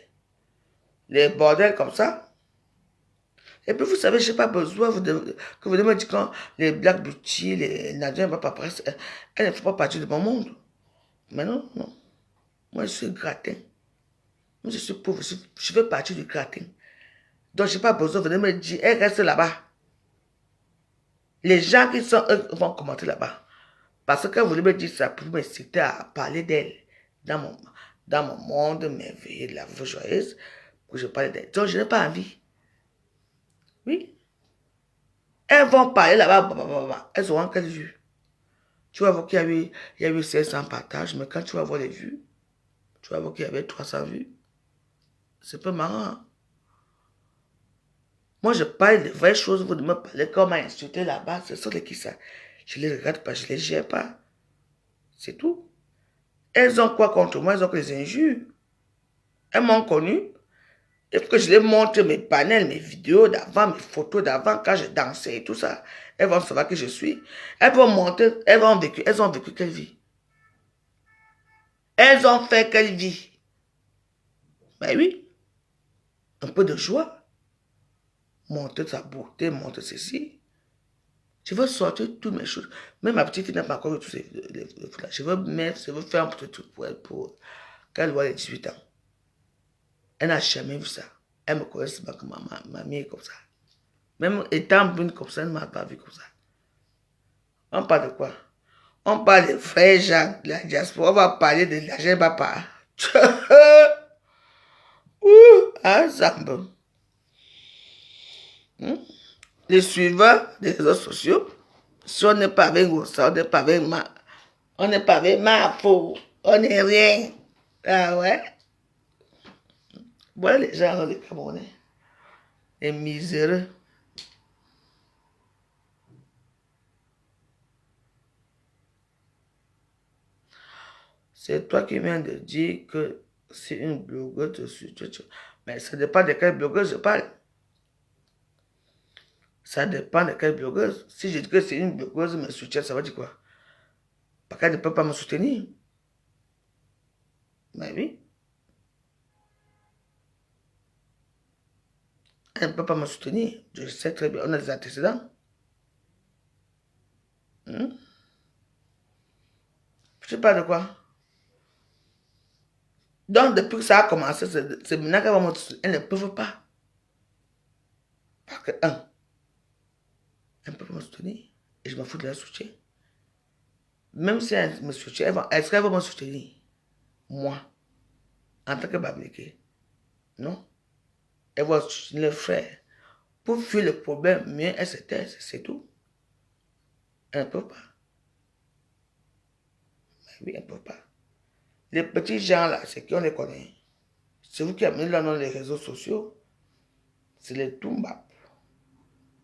Les bordels comme ça. Et puis vous savez, je n'ai pas besoin que vous me dites quand les Black Beauty, les Nadia, elles ne font pas partie de mon monde. Mais non, non. Moi, je suis gratin. Moi, je suis pauvre. Je fais partie du gratin. Donc, je n'ai pas besoin de me dire, elle reste là-bas. Les gens qui sont, eux, vont commenter là-bas. Parce que vous voulez me dire ça pour m'inciter à parler d'elle dans mon monde merveilleux de la vie joyeuse, pour que je parle d'elle. Donc, je n'ai pas envie. Oui. Elles vont parler là-bas, elles auront quelle vue? Tu vas voir qu'il y a eu 500 partages, mais quand tu vas voir les vues, tu vas voir qu'il y avait 300 vues. C'est pas marrant. Hein? Moi, je parle de vraies choses, vous de me parler comment insulter là-bas, c'est ça qui ça. Je les regarde pas, je les gère pas. C'est tout. Elles ont quoi contre moi? Elles ont que les injures. Elles m'ont connu. Il faut que je les montre mes panels, mes vidéos d'avant, mes photos d'avant, quand je dansais et tout ça. Elles vont savoir qui je suis. Elles vont monter, elles ont vécu quelle vie? Elles ont fait quelle vie? Ben oui, un peu de joie. Montrer sa beauté, montrer ceci. Je veux sortir toutes mes choses. Même ma petite fille n'a pas encore vu tous les là. Je veux faire un petit truc pour elle, pour qu'elle voit les 18 ans. Elle n'a jamais vu ça. Elle me connaît pas comme ma mamie comme ça. Même étant brune comme ça, elle ne m'a pas vu comme ça. On parle de quoi? On parle des vrais gens de la diaspora. On va parler de l'argent papa. Ensemble. Les suivants des réseaux sociaux, si on n'est pas avec vous, on n'est pas avec ma peau, on n'est rien. Ah ouais? Voilà les gens, les Camerounais. Les miséreux. C'est toi qui viens de dire que si une blogueuse te suit, mais ça dépend de quelle blogueuse je parle. Ça dépend de quelle blogueuse. Si je dis que c'est une blogueuse me soutient, ça veut dire quoi? Parce qu'elle ne peut pas me soutenir. Mais oui. Elle ne peut pas me soutenir. Je sais très bien, on a des antécédents. Je sais pas de quoi. Donc, depuis que ça a commencé, c'est maintenant qu'elle va me soutenir. Elles ne peuvent pas. Parce que, elles ne peuvent pas me soutenir. Et je m'en fous de leur soutien. Même si elles me soutiennent, est-ce qu'elles vont me soutenir? Moi, en tant que babliqué. Non. Elles vont soutenir le frère. Pour fuir le problème, mieux elles se taisent, c'est tout. Elles ne peuvent pas. Mais oui, elles ne peuvent pas. Les petits gens là, c'est qui on les connaît. C'est vous qui avez mis là dans les réseaux sociaux. C'est les Toumba.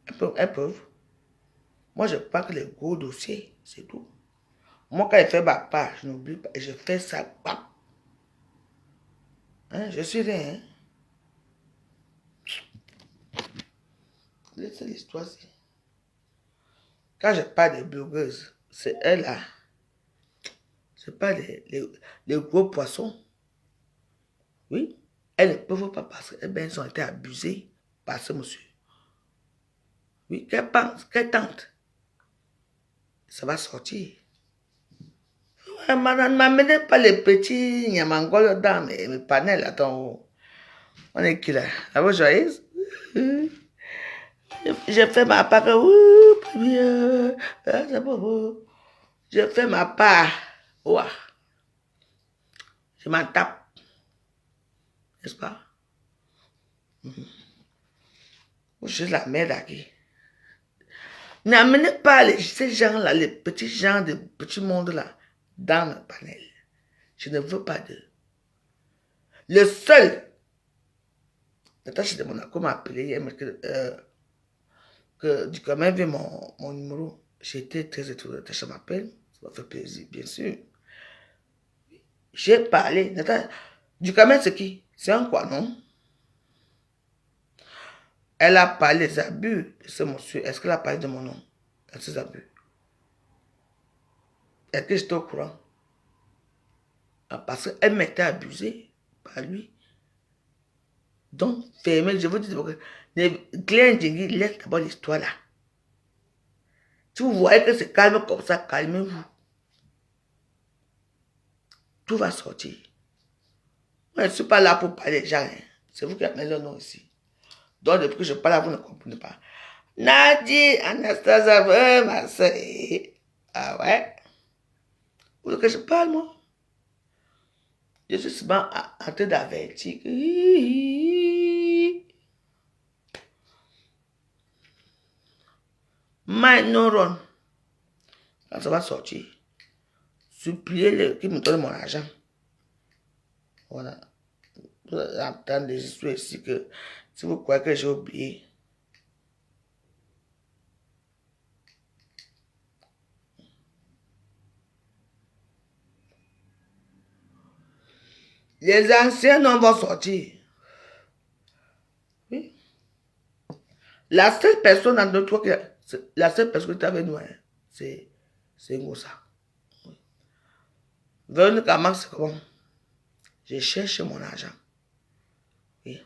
Elles peuvent. Moi, je parle que les gros dossiers, c'est tout. Moi, quand je fais ma part, je n'oublie pas. Et je fais ça. Hein, je suis rien. Hein? Laissez l'histoire. Quand je parle des blogueuses, c'est elles là. Ce n'est pas les gros poissons. Oui. Elles ne peuvent pas parce qu'elles ont été abusées par ce monsieur. Oui, qu'elle pense, qu'elle tente. Ça va sortir. Ne m'amenez pas les petits Niamangols dans mes panels. Attends, on est qui là? La voix joyeuse? J'ai fait ma part. C'est beau. J'ai fait ma part. Ouah. Je m'en tape. N'est-ce pas? Je suis la merde à qui? N'amenez pas ces gens-là, les petits gens de petits mondes-là, dans le panel. Je ne veux pas d'eux. Le seul, Natacha de Monaco m'a appelé hier, que du quand même vu mon numéro. J'étais très étonné. Je m'appelle, ça m'a fait plaisir, bien sûr. J'ai parlé. Du Cameroun, c'est qui? C'est un quoi, non? Elle a parlé des abus de ce monsieur. Est-ce qu'elle a parlé de mon nom? De ces abus. Est-ce que j'étais au courant? Parce qu'elle m'était abusée par lui. Donc, fermez, je vous dis, Claire Ndjingi, laisse d'abord l'histoire là. Si vous voyez que c'est calme comme ça, calmez-vous. Tout va sortir. Moi, je ne suis pas là pour parler des gens. Hein. C'est vous qui avez le nom ici. Donc, depuis que je parle, vous ne comprenez pas. Nadie, Anastasia, ma soeur. Ah ouais? Vous voulez que je parle, moi? Je suis souvent en train d'avertir. Run. Quand ça va sortir, suppliez-le qu'il me donne mon argent. Voilà. Vous entendez des histoires ici que si vous croyez que j'ai oublié. Les anciens noms vont sortir. Oui. La seule personne dans notre la seule personne qui est avec nous, hein, c'est Moussa. Oui. Véronique Amax, c'est comment? Je cherche mon argent. Oui,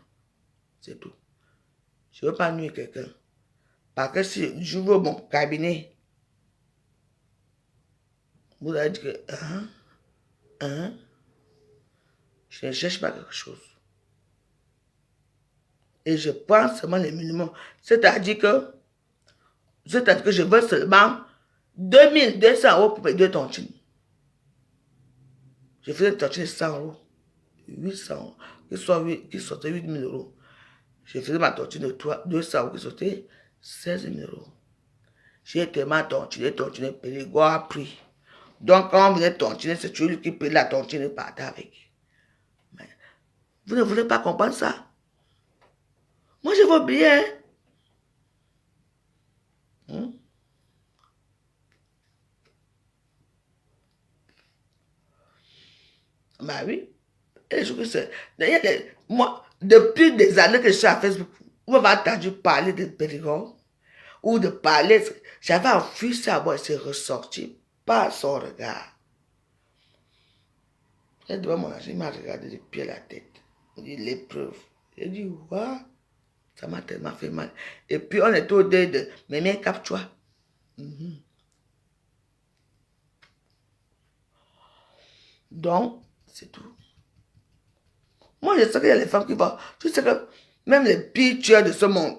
c'est tout. Je ne veux pas nuire quelqu'un. Parce que si je veux mon cabinet, vous allez dire que, je ne cherche pas quelque chose. Et je prends seulement le minimum. C'est-à-dire que je veux seulement 2200 € pour payer 2 tontines. Je faisais une tontine de 100 €. 800 €, qui sortait 8 000 €. Je faisais ma tontine de 200 € qui sortait 16 000 €. J'ai tellement tontiné, Périgord a pris. Donc, quand on venait tontiner, c'est toujours lui qui paye la tontine et partait avec. Mais vous ne voulez pas comprendre ça? Moi, je veux bien. Bah oui. Et je sais. Moi, depuis des années que je suis à Facebook, vous m'avez entendu parler de Périgord ou de parler. J'avais envie de savoir, c'est ressorti par son regard. Et devant mon âge, il m'a regardé du pied à la tête. Il dit l'épreuve. J'ai dit, what? Ça m'a tellement fait mal. Et puis, on était au deuil de Mémé Cap-toi. Donc, c'est tout. Moi, je sais qu'il y a les femmes qui vont. Tu sais que même les pires tueurs de ce monde,